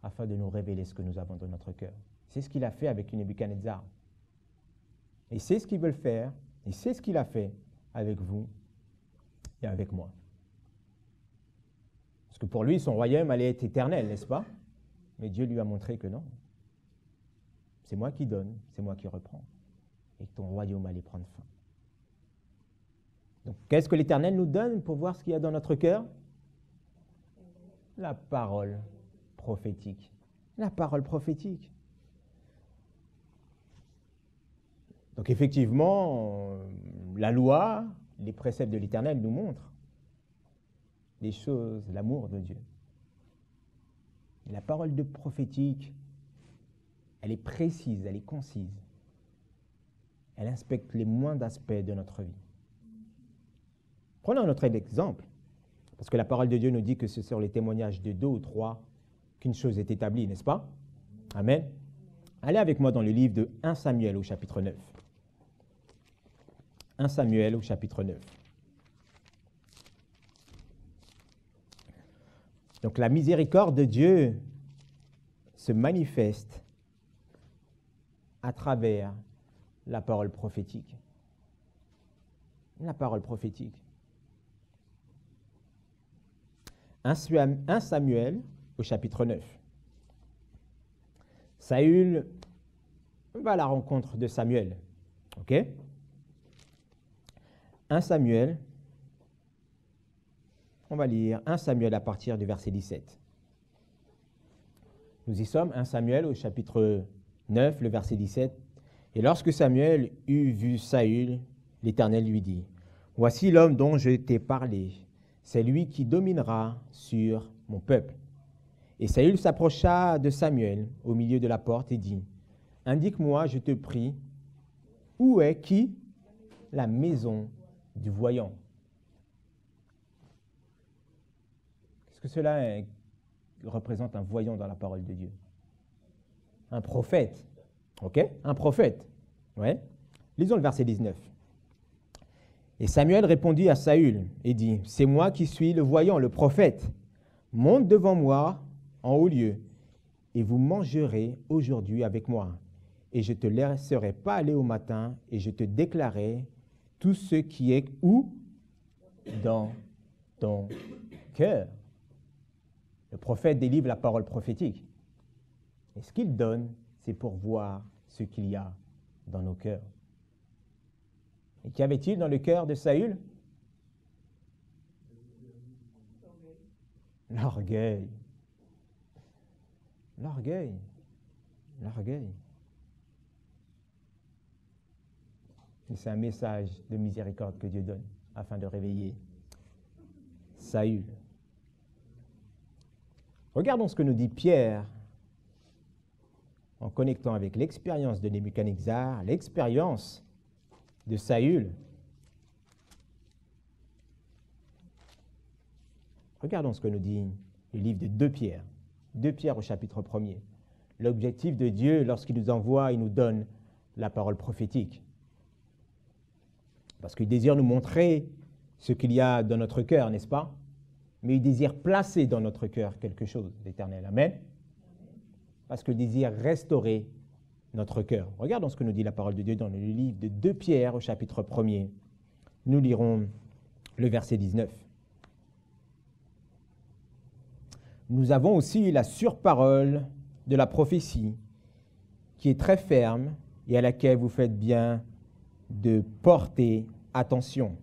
afin de nous révéler ce que nous avons dans notre cœur. C'est ce qu'il a fait avec Nebuchadnezzar. Et c'est ce qu'il veut faire, et c'est ce qu'il a fait avec vous et avec moi. Parce que pour lui, son royaume allait être éternel, n'est-ce pas? Mais Dieu lui a montré que non. C'est moi qui donne, c'est moi qui reprends. Et que ton royaume allait prendre fin. Donc, qu'est-ce que l'Éternel nous donne pour voir ce qu'il y a dans notre cœur? La parole prophétique. La parole prophétique. Donc, effectivement, la loi, les préceptes de l'Éternel nous montrent les choses, l'amour de Dieu. Et la parole de prophétique, elle est précise, elle est concise. Elle inspecte les moindres aspects de notre vie. Prenons un autre exemple, parce que la parole de Dieu nous dit que c'est sur les témoignages de 2 ou 3 qu'une chose est établie, n'est-ce pas? Amen. Allez avec moi dans le livre de 1 Samuel au chapitre 9. 1 Samuel au chapitre 9. Donc la miséricorde de Dieu se manifeste à travers la parole prophétique. La parole prophétique. 1 Samuel au chapitre 9. Saül va à la rencontre de Samuel. OK? 1 Samuel, on va lire 1 Samuel à partir du verset 17. Nous y sommes, 1 Samuel au chapitre 9, le verset 17. Et lorsque Samuel eut vu Saül, l'Éternel lui dit, « Voici l'homme dont je t'ai parlé, c'est lui qui dominera sur mon peuple. » Et Saül s'approcha de Samuel au milieu de la porte et dit, « Indique-moi, je te prie, où est qui? La maison du voyant. » Qu'est-ce que cela représente un voyant dans la parole de Dieu? Un prophète. OK? Un prophète. Ouais. Lisons le verset 19. Et Samuel répondit à Saül et dit, « C'est moi qui suis le voyant, le prophète. Monte devant moi en haut lieu, et vous mangerez aujourd'hui avec moi. Et je ne te laisserai pas aller au matin, et je te déclarerai tout ce qui est où? Dans ton cœur. » Le prophète délivre la parole prophétique. Et ce qu'il donne, c'est pour voir ce qu'il y a dans nos cœurs. Et qu'y avait-il dans le cœur de Saül? L'orgueil. L'orgueil. L'orgueil. Et c'est un message de miséricorde que Dieu donne afin de réveiller Saül. Regardons ce que nous dit Pierre en connectant avec l'expérience de Nebuchadnezzar, l'expérience de Saül. Regardons ce que nous dit le livre de 2 Pierre. 2 Pierre au chapitre 1er. L'objectif de Dieu, lorsqu'il nous envoie, il nous donne la parole prophétique. Parce qu'il désire nous montrer ce qu'il y a dans notre cœur, n'est-ce pas? Mais il désire placer dans notre cœur quelque chose d'Éternel. Amen. Parce qu'il désire restaurer notre cœur. Regardons ce que nous dit la parole de Dieu dans le livre de 2 Pierre au chapitre 1er. Nous lirons le verset 19. Nous avons aussi la surparole de la prophétie, qui est très ferme et à laquelle vous faites bien de porter attention,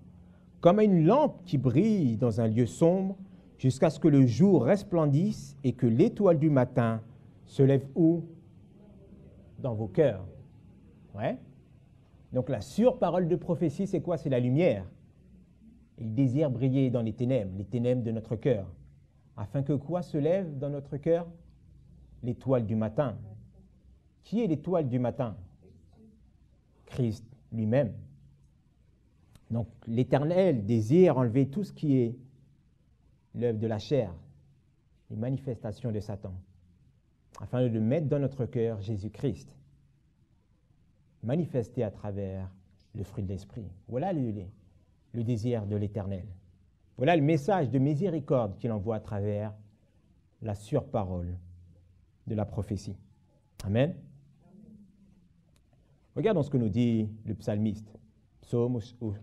comme à une lampe qui brille dans un lieu sombre, jusqu'à ce que le jour resplendisse et que l'étoile du matin se lève où? Dans vos cœurs. Ouais. Donc la surparole de prophétie, c'est quoi? C'est la lumière. Il désire briller dans les ténèbres de notre cœur. Afin que quoi se lève dans notre cœur? L'étoile du matin. Qui est l'étoile du matin? Christ lui-même. Donc l'Éternel désire enlever tout ce qui est l'œuvre de la chair, les manifestations de Satan, afin de mettre dans notre cœur Jésus-Christ, manifesté à travers le fruit de l'Esprit. Voilà le désir de l'Éternel. Voilà le message de miséricorde qu'il envoie à travers la surparole de la prophétie. Amen. Regardons ce que nous dit le psalmiste. Psaume 112.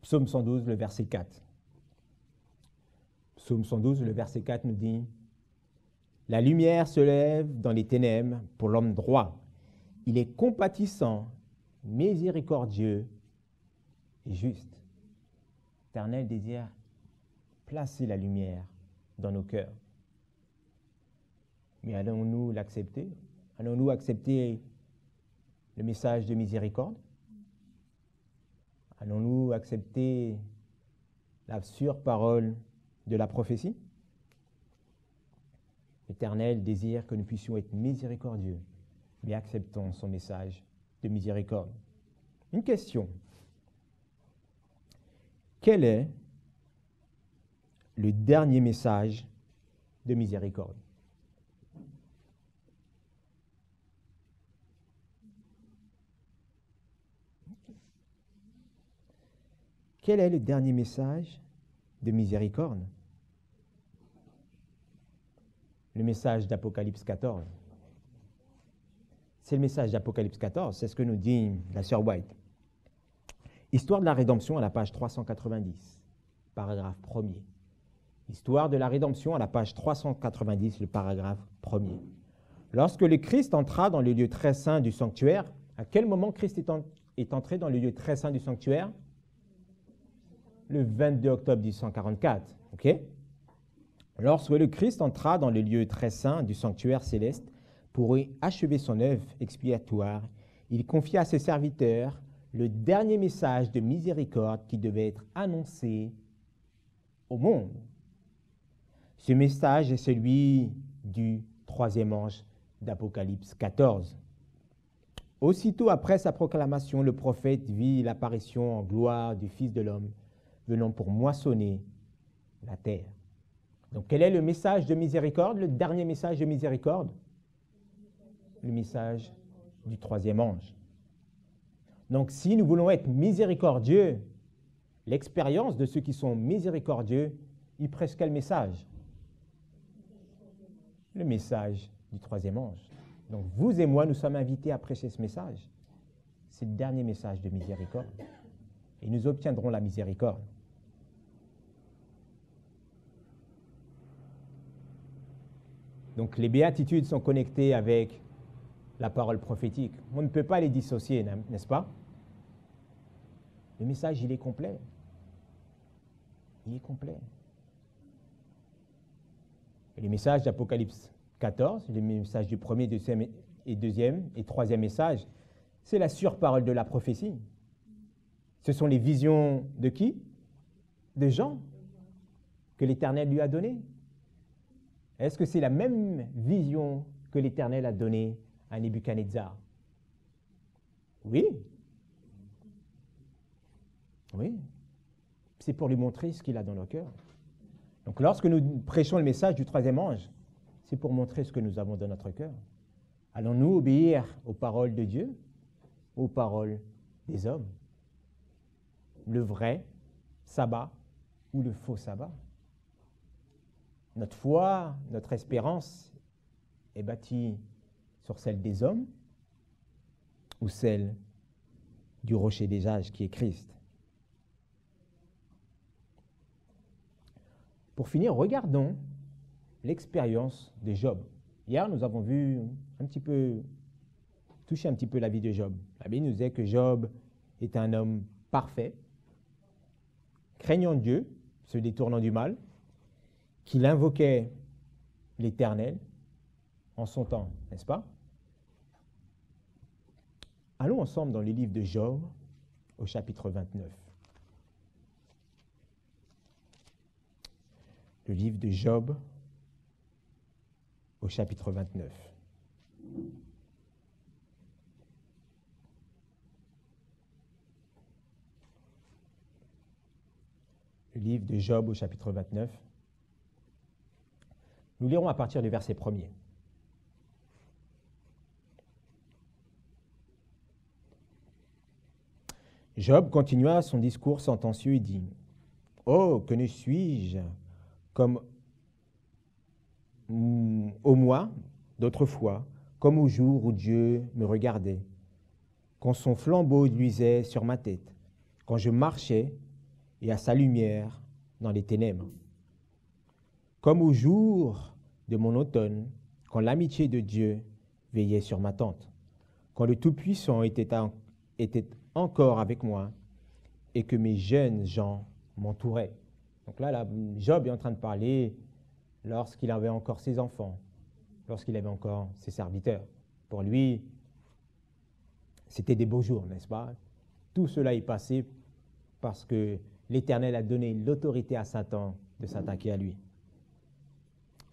Psaume 112, le verset 4. Psaume 112, le verset 4 nous dit « La lumière se lève dans les ténèbres pour l'homme droit. Il est compatissant, miséricordieux et juste. » L'Éternel désire placer la lumière dans nos cœurs. Mais allons-nous l'accepter? Allons-nous accepter le message de miséricorde? Allons-nous accepter la surparole de la prophétie? L'Éternel désire que nous puissions être miséricordieux, mais acceptons son message de miséricorde. Une question. Quel est le dernier message de miséricorde? Quel est le dernier message de miséricorde? Le message d'Apocalypse 14. C'est le message d'Apocalypse 14, c'est ce que nous dit la sœur White. Histoire de la rédemption à la page 390, paragraphe 1er. Histoire de la rédemption à la page 390, le paragraphe 1er. Lorsque le Christ entra dans le lieu très saint du sanctuaire, à quel moment Christ est entré dans le lieu très saint du sanctuaire? Le 22 octobre 1844. OK? Lorsque le Christ entra dans le lieu très saint du sanctuaire céleste pour y achever son œuvre expiatoire, il confia à ses serviteurs le dernier message de miséricorde qui devait être annoncé au monde. Ce message est celui du troisième ange d'Apocalypse 14. Aussitôt après sa proclamation, le prophète vit l'apparition en gloire du Fils de l'homme venant pour moissonner la terre. Donc, quel est le message de miséricorde, le dernier message de miséricorde? Le message du troisième ange. Donc, si nous voulons être miséricordieux, l'expérience de ceux qui sont miséricordieux, ils prêchent quel message? Le message du troisième ange. Donc, vous et moi, nous sommes invités à prêcher ce message. C'est le dernier message de miséricorde. Et nous obtiendrons la miséricorde. Donc, les béatitudes sont connectées avec la parole prophétique. On ne peut pas les dissocier, n'est-ce pas? Le message, il est complet. Il est complet. Et le message d'Apocalypse 14, le message du premier, deuxième et troisième message, c'est la surparole de la prophétie. Ce sont les visions de qui? De Jean, que l'Éternel lui a données. Est-ce que c'est la même vision que l'Éternel a donnée à Nebuchadnezzar? Oui. Oui. C'est pour lui montrer ce qu'il a dans nos cœurs. Donc lorsque nous prêchons le message du troisième ange, c'est pour montrer ce que nous avons dans notre cœur. Allons-nous obéir aux paroles de Dieu, aux paroles des hommes? Le vrai sabbat ou le faux sabbat? Notre foi, notre espérance est bâtie sur celle des hommes ou celle du rocher des âges qui est Christ? Pour finir, regardons l'expérience de Job. Hier, nous avons vu toucher un petit peu la vie de Job. La Bible nous dit que Job est un homme parfait, craignant Dieu, se détournant du mal, qu'il invoquait l'Éternel en son temps, n'est-ce pas? Allons ensemble dans le livre de Job, au chapitre 29. Le livre de Job, au chapitre 29. Le livre de Job, au chapitre 29. Nous lirons à partir du verset 1er. Job continua son discours sentencieux et dit : « Oh, que ne suis-je comme au mois d'autrefois, comme au jour où Dieu me regardait, quand son flambeau luisait sur ma tête, quand je marchais et à sa lumière dans les ténèbres. Comme au jour de mon automne, quand l'amitié de Dieu veillait sur ma tente, quand le Tout-Puissant était encore avec moi et que mes jeunes gens m'entouraient. » Donc là, Job est en train de parler lorsqu'il avait encore ses enfants, lorsqu'il avait encore ses serviteurs. Pour lui, c'était des beaux jours, n'est-ce pas? Tout cela est passé parce que l'Éternel a donné l'autorité à Satan de s'attaquer à lui.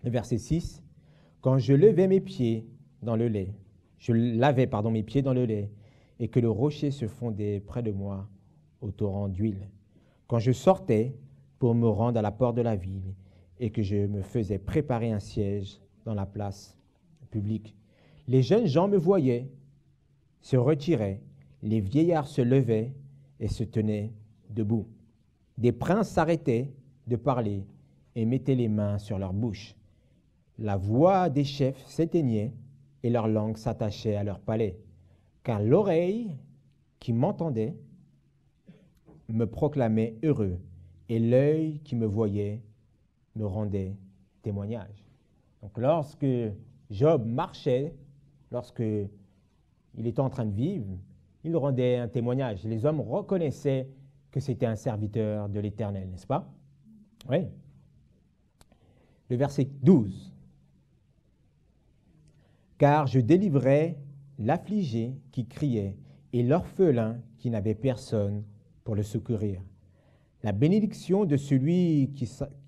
Le verset 6, « Quand je levais mes pieds dans le lait, je lavais mes pieds dans le lait, et que le rocher se fondait près de moi au torrent d'huile. Quand je sortais pour me rendre à la porte de la ville, et que je me faisais préparer un siège dans la place publique, les jeunes gens me voyaient, se retiraient, les vieillards se levaient et se tenaient debout. Des princes s'arrêtaient de parler et mettaient les mains sur leur bouche. La voix des chefs s'éteignait et leur langue s'attachait à leur palais, car l'oreille qui m'entendait me proclamait heureux, et l'œil qui me voyait me rendait témoignage. Donc lorsque Job marchait, lorsque il était en train de vivre, il rendait un témoignage. Les hommes reconnaissaient que c'était un serviteur de l'Éternel, n'est-ce pas? Oui. Le verset 12. « Car je délivrais l'affligé qui criait et l'orphelin qui n'avait personne pour le secourir. La bénédiction de celui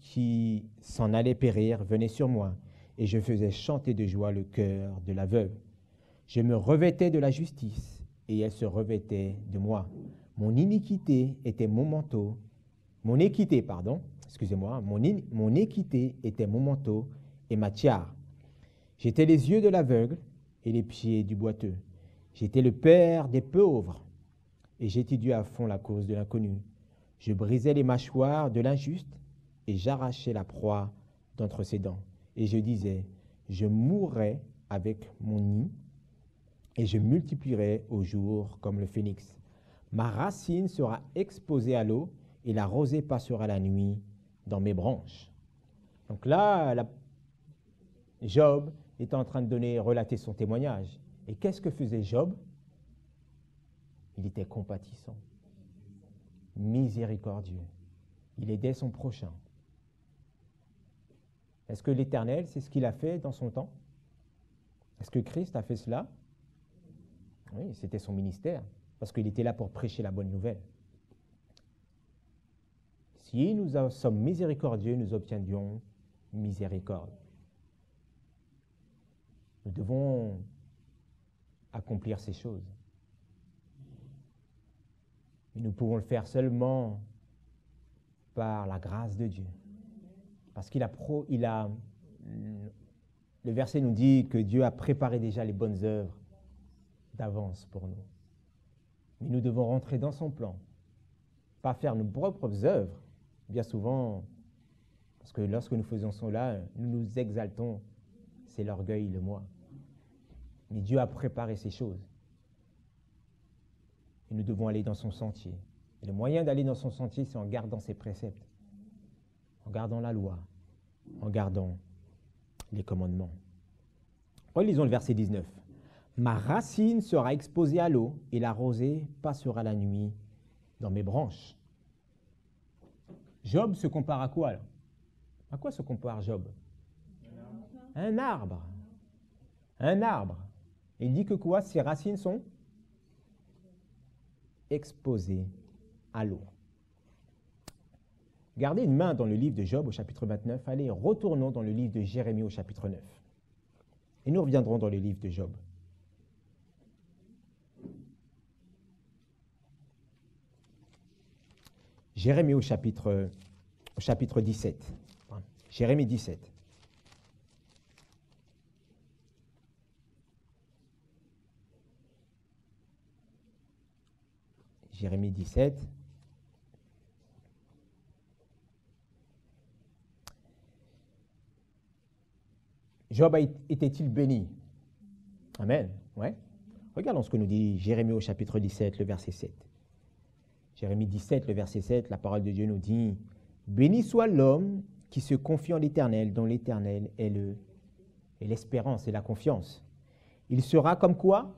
qui s'en allait périr venait sur moi, et je faisais chanter de joie le cœur de la veuve. Je me revêtais de la justice, et elle se revêtait de moi. Mon équité était mon manteau et ma tiare. J'étais les yeux de l'aveugle et les pieds du boiteux. J'étais le père des pauvres, et j'étudiais à fond la cause de l'inconnu. Je brisais les mâchoires de l'injuste, et j'arrachais la proie d'entre ses dents. Et je disais, je mourrai avec mon nid, et je multiplierai au jour comme le phénix. Ma racine sera exposée à l'eau, et la rosée passera la nuit dans mes branches. » Donc là, Job est en train de relater son témoignage. Et qu'est-ce que faisait Job? Il était compatissant, miséricordieux. Il aidait son prochain. Est-ce que l'Éternel, c'est ce qu'il a fait dans son temps? Est-ce que Christ a fait cela? Oui, c'était son ministère, parce qu'il était là pour prêcher la bonne nouvelle. Si nous sommes miséricordieux, nous obtiendrons miséricorde. Nous devons accomplir ces choses. Et nous pouvons le faire seulement par la grâce de Dieu. Parce qu'il a le verset nous dit que Dieu a préparé déjà les bonnes œuvres d'avance pour nous. Mais nous devons rentrer dans son plan, pas faire nos propres œuvres. Bien souvent, parce que lorsque nous faisons cela, nous nous exaltons, c'est l'orgueil, le moi. Mais Dieu a préparé ces choses. Et nous devons aller dans son sentier. Et le moyen d'aller dans son sentier, c'est en gardant ses préceptes, en gardant la loi, en gardant les commandements. Relisons le verset 19. Ma racine sera exposée à l'eau et la rosée passera la nuit dans mes branches. Job se compare à quoi là? À quoi se compare Job? Un arbre. Un arbre. Il dit que quoi? Ses racines sont exposées à l'eau. Gardez une main dans le livre de Job au chapitre 29. Allez, retournons dans le livre de Jérémie au chapitre 9. Et nous reviendrons dans le livre de Job. Jérémie au chapitre 17. Jérémie 17. Jérémie 17. Job était-il béni? Amen. Ouais. Regardons ce que nous dit Jérémie au chapitre 17, le verset 7. Jérémie 17, le verset 7, la parole de Dieu nous dit « Béni soit l'homme qui se confie en l'Éternel, dont l'Éternel est l'espérance et la confiance. Il sera comme quoi?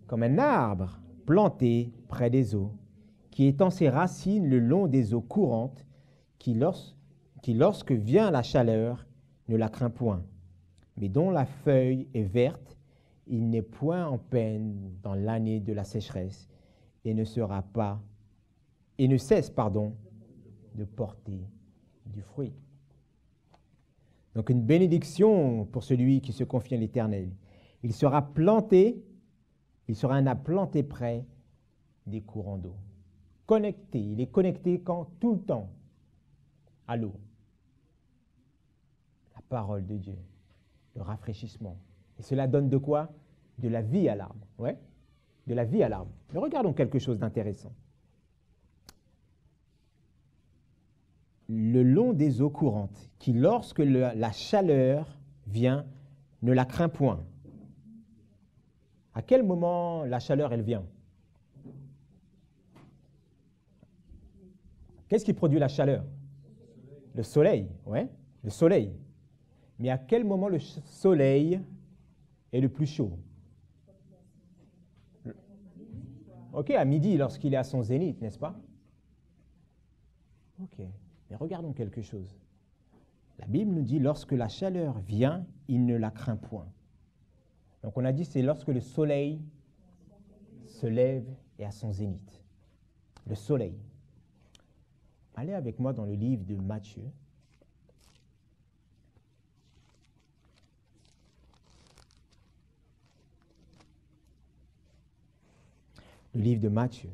Comme un arbre planté près des eaux, qui étend ses racines le long des eaux courantes, qui lorsque vient la chaleur, ne la craint point, mais dont la feuille est verte, il n'est point en peine dans l'année de la sécheresse, et ne cesse, de porter du fruit. » Donc une bénédiction pour celui qui se confie en l'Éternel. Il sera un arbre planté près des courants d'eau. Connecté, il est connecté tout le temps à l'eau. La parole de Dieu, le rafraîchissement. Et cela donne de quoi? De la vie à l'arbre. Ouais, de la vie à l'arbre. Mais regardons quelque chose d'intéressant. Le long des eaux courantes, qui lorsque la chaleur vient, ne la craint point. À quel moment la chaleur, elle vient? Qu'est-ce qui produit la chaleur? Le soleil, ouais, le soleil. Mais à quel moment le soleil est le plus chaud? Ok, à midi, lorsqu'il est à son zénith, n'est-ce pas? Ok, mais regardons quelque chose. La Bible nous dit, lorsque la chaleur vient, il ne la craint point. Donc on a dit, c'est lorsque le soleil se lève et à son zénith. Le soleil. Allez avec moi dans le livre de Matthieu. Le livre de Matthieu.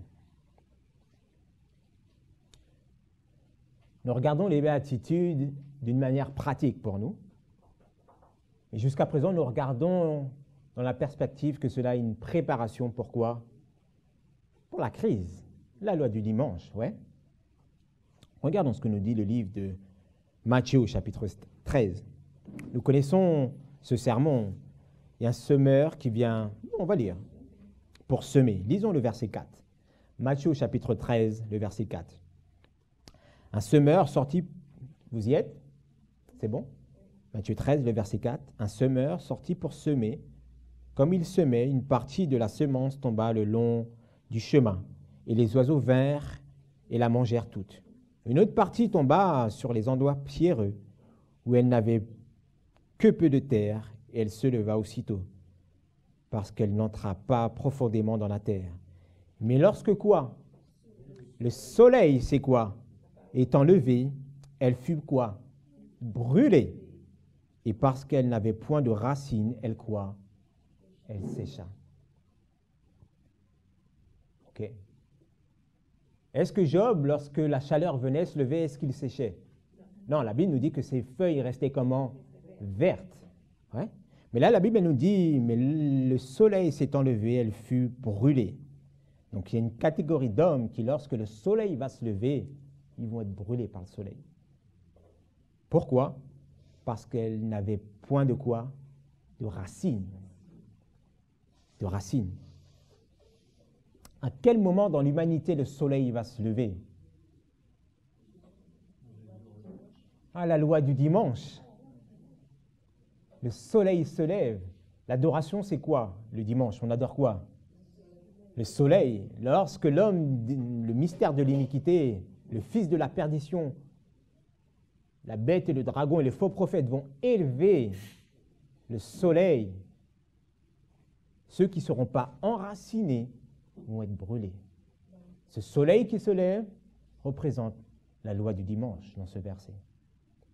Nous regardons les béatitudes d'une manière pratique pour nous. Et jusqu'à présent, nous regardons dans la perspective que cela est une préparation. Pourquoi? Pour la crise. La loi du dimanche, ouais. Regardons ce que nous dit le livre de Matthieu au chapitre 13. Nous connaissons ce sermon. Il y a un semeur qui vient, on va lire, pour semer. Lisons le verset 4. Matthieu au chapitre 13, le verset 4. Un semeur sorti, vous y êtes? C'est bon? Matthieu 13, le verset 4. Un semeur sorti pour semer. Comme il semait, une partie de la semence tomba le long du chemin, et les oiseaux vinrent et la mangèrent toute. Une autre partie tomba sur les endroits pierreux, où elle n'avait que peu de terre, et elle se leva aussitôt, parce qu'elle n'entra pas profondément dans la terre. Mais lorsque quoi? Le soleil, c'est quoi? Étant levé, elle fut quoi? Brûlée. Et parce qu'elle n'avait point de racines, elle quoi? Elle sécha. Ok. Est-ce que Job, lorsque la chaleur venait se lever, est-ce qu'il séchait? Non, la Bible nous dit que ses feuilles restaient comment? verte. Ouais. Mais là, la Bible elle nous dit, mais le soleil s'étant levé, elle fut brûlée. Donc, il y a une catégorie d'hommes qui, lorsque le soleil va se lever, ils vont être brûlés par le soleil. Pourquoi? Parce qu'elle n'avait point de quoi? De racines. De racines. À quel moment dans l'humanité le soleil va se lever? À la loi du dimanche. Le soleil se lève. L'adoration, c'est quoi? Le dimanche, on adore quoi? Le soleil. Lorsque l'homme, le mystère de l'iniquité, le fils de la perdition, la bête et le dragon et les faux prophètes vont élever le soleil, ceux qui ne seront pas enracinés vont être brûlés. Ce soleil qui se lève représente la loi du dimanche dans ce verset.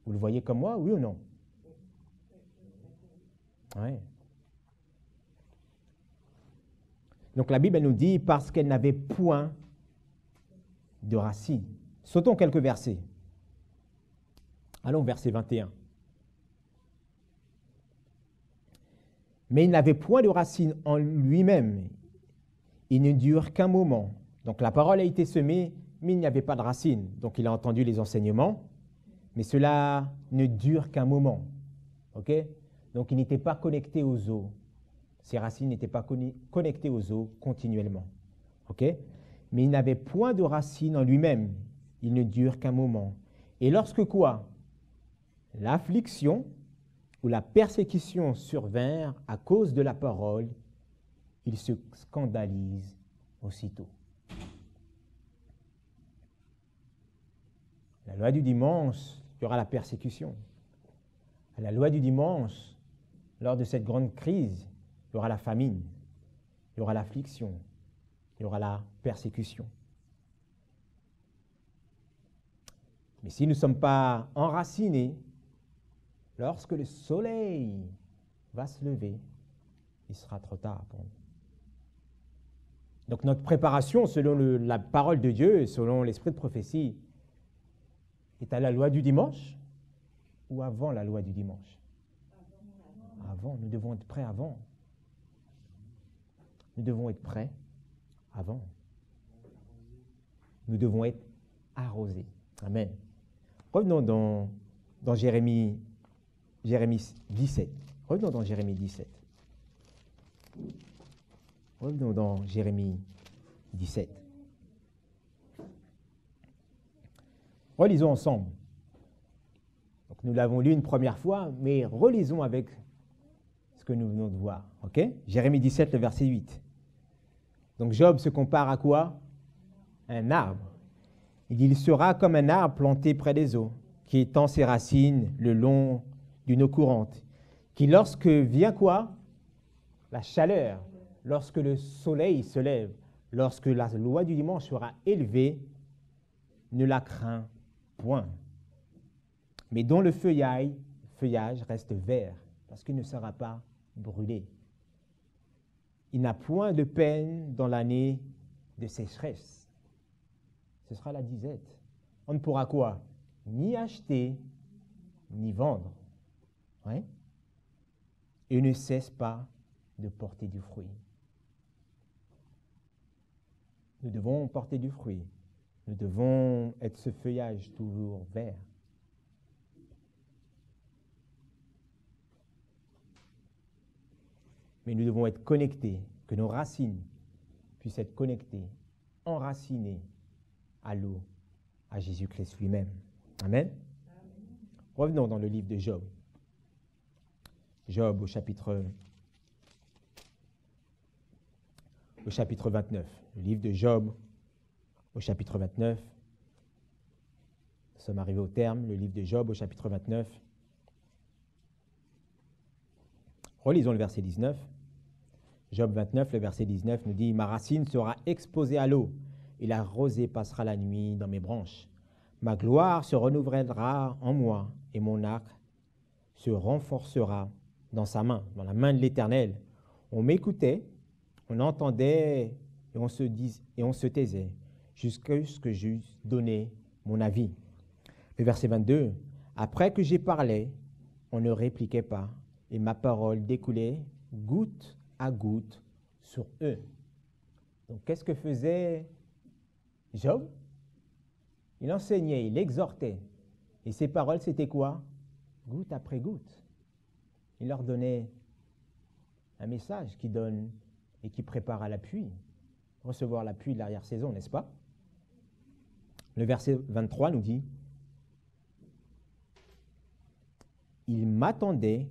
Vous le voyez comme moi, oui ou non? Oui. Donc la Bible elle nous dit parce qu'elle n'avait point de racines. Sautons quelques versets. Allons verset 21. Mais il n'avait point de racines en lui-même. Il ne dure qu'un moment. Donc la parole a été semée, mais il n'y avait pas de racines. Donc il a entendu les enseignements, mais cela ne dure qu'un moment. Ok? Donc il n'était pas connecté aux eaux. Ses racines n'étaient pas connectées aux eaux continuellement. Ok? Mais il n'avait point de racines en lui-même. Il ne dure qu'un moment. Et lorsque quoi? L'affliction ou la persécution survinrent à cause de la parole, il se scandalise aussitôt. La loi du dimanche, il y aura la persécution. À la loi du dimanche, lors de cette grande crise, il y aura la famine, il y aura l'affliction, il y aura la persécution. Mais si nous ne sommes pas enracinés, lorsque le soleil va se lever, il sera trop tard pour nous. Donc notre préparation, selon la parole de Dieu, selon l'esprit de prophétie, est à la loi du dimanche ou avant la loi du dimanche? Avant, nous devons être prêts avant. Nous devons être prêts avant. Nous devons être arrosés. Amen. Revenons dans Jérémie 17. Revenons dans Jérémie 17. Revenons dans Jérémie 17. Relisons ensemble. Donc, nous l'avons lu une première fois, mais relisons avec ce que nous venons de voir. Ok? Jérémie 17, le verset 8. Donc Job se compare à quoi? Un arbre. Il dit, il sera comme un arbre planté près des eaux, qui étend ses racines le long d'une eau courante, qui lorsque vient quoi? La chaleur, lorsque le soleil se lève, lorsque la loi du dimanche sera élevée, ne la craint point. Mais dont le feuillage reste vert, parce qu'il ne sera pas brûlé. Il n'a point de peine dans l'année de sécheresse. Ce sera la disette. On ne pourra quoi? Ni acheter, ni vendre. Ouais? Et ne cesse pas de porter du fruit. Nous devons porter du fruit. Nous devons être ce feuillage toujours vert. Mais nous devons être connectés, que nos racines puissent être connectées, enracinées à l'eau, à Jésus-Christ lui-même. Amen. Amen. Revenons dans le livre de Job. Job au chapitre 29. Le livre de Job au chapitre 29. Nous sommes arrivés au terme. Le livre de Job au chapitre 29. Relisons le verset 19. Job 29, le verset 19 nous dit « Ma racine sera exposée à l'eau, et la rosée passera la nuit dans mes branches. Ma gloire se renouvellera en moi, et mon arc se renforcera dans sa main, dans la main de l'Éternel. On m'écoutait, on entendait, et on se taisait, jusqu'à ce que j'eusse donné mon avis. » Le verset 22, « Après que j'ai parlé, on ne répliquait pas, et ma parole découlait goutte à goutte sur eux. Donc, qu'est-ce que faisait Job? Il enseignait, il exhortait. Et ses paroles, c'était quoi? Goutte après goutte. Il leur donnait un message qui donne et qui prépare à la pluie. Recevoir la pluie de l'arrière-saison, n'est-ce pas? Le verset 23 nous dit: ils m'attendaient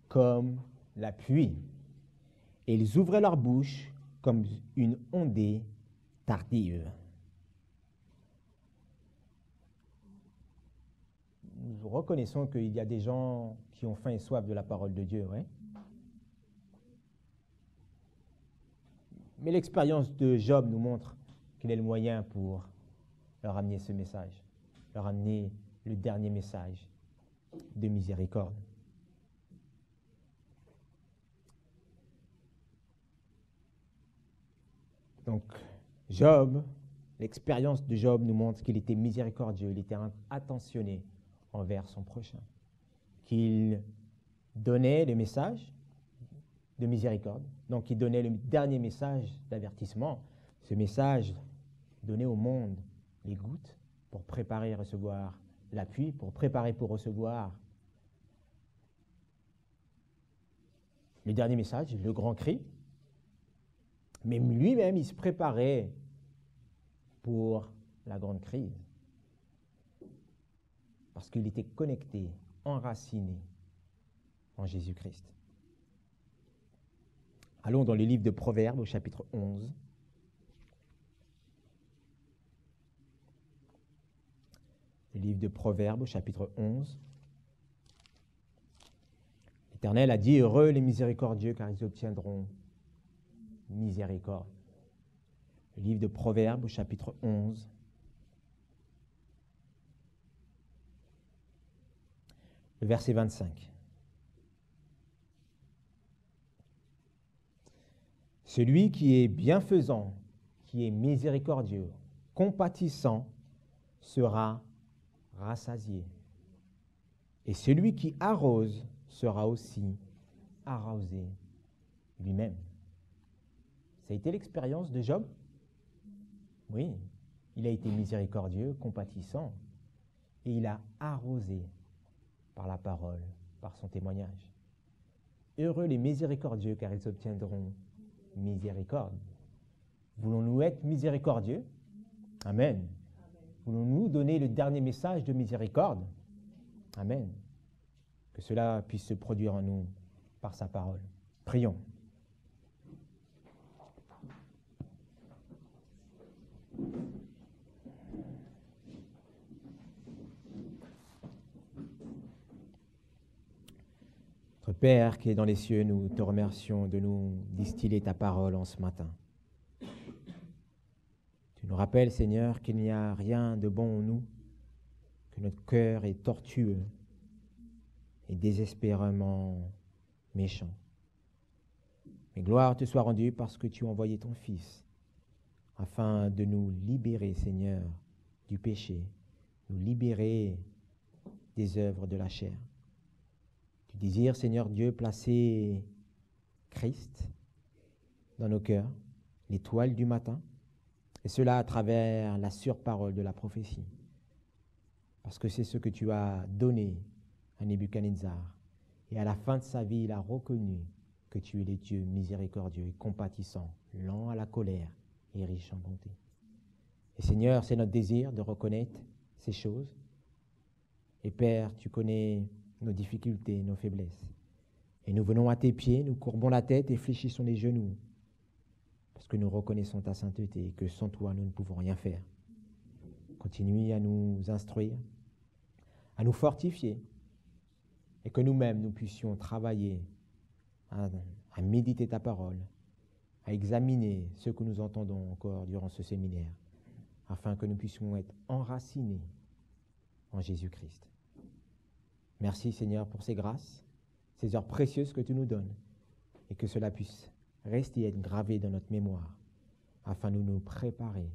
comme la pluie, et ils ouvraient leur bouche comme une ondée tardive. Nous reconnaissons qu'il y a des gens qui ont faim et soif de la parole de Dieu, ouais. Mais l'expérience de Job nous montre quel est le moyen pour leur amener ce message, leur amener le dernier message de miséricorde. Donc, Job, l'expérience de Job nous montre qu'il était miséricordieux, il était attentionné envers son prochain, qu'il donnait le message de miséricorde, donc il donnait le dernier message d'avertissement, ce message donné au monde les gouttes pour préparer et recevoir la pluie, pour préparer pour recevoir le dernier message, le grand cri. Mais lui-même, il se préparait pour la grande crise. Parce qu'il était connecté, enraciné en Jésus-Christ. Allons dans le livre de Proverbes au chapitre 11. Le livre de Proverbes au chapitre 11. L'Éternel a dit: heureux les miséricordieux, car ils obtiendront miséricorde. Le livre de Proverbes au chapitre 11. Le verset 25. Celui qui est bienfaisant, qui est miséricordieux, compatissant, sera rassasié. Et celui qui arrose sera aussi arrosé lui-même. Ça a été l'expérience de Job? Oui, il a été miséricordieux, compatissant, et il a arrosé par la parole, par son témoignage. Heureux les miséricordieux, car ils obtiendront miséricorde. Voulons-nous être miséricordieux? Amen. Voulons-nous donner le dernier message de miséricorde? Amen. Que cela puisse se produire en nous par sa parole. Prions. Notre Père qui est dans les cieux, nous te remercions de nous distiller ta parole en ce matin. Tu nous rappelles, Seigneur, qu'il n'y a rien de bon en nous, que notre cœur est tortueux et désespérément méchant. Mais gloire te soit rendue parce que tu as envoyé ton Fils afin de nous libérer, Seigneur, du péché, nous libérer des œuvres de la chair. Tu désires, Seigneur Dieu, placer Christ dans nos cœurs, l'étoile du matin, et cela à travers la surparole de la prophétie. Parce que c'est ce que tu as donné à Nebuchadnezzar. Et à la fin de sa vie, il a reconnu que tu es le Dieu miséricordieux et compatissant, lent à la colère et riche en bonté. Et Seigneur, c'est notre désir de reconnaître ces choses. Et Père, tu connais nos difficultés, nos faiblesses. Et nous venons à tes pieds, nous courbons la tête et fléchissons les genoux, parce que nous reconnaissons ta sainteté et que sans toi, nous ne pouvons rien faire. Continue à nous instruire, à nous fortifier, et que nous-mêmes, nous puissions travailler à méditer ta parole, à examiner ce que nous entendons encore durant ce séminaire, afin que nous puissions être enracinés en Jésus-Christ. Merci Seigneur pour ces grâces, ces heures précieuses que tu nous donnes, et que cela puisse rester et être gravé dans notre mémoire, afin de nous préparer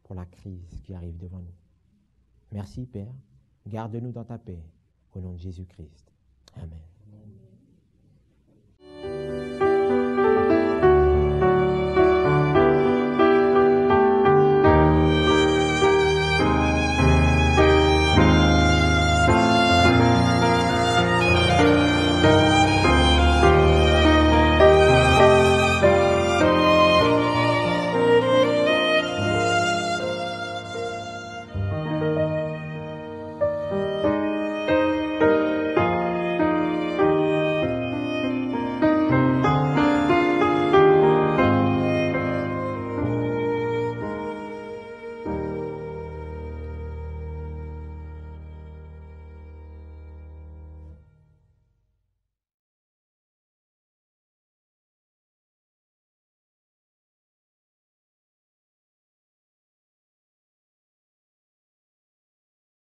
pour la crise qui arrive devant nous. Merci Père, garde-nous dans ta paix, au nom de Jésus-Christ. Amen.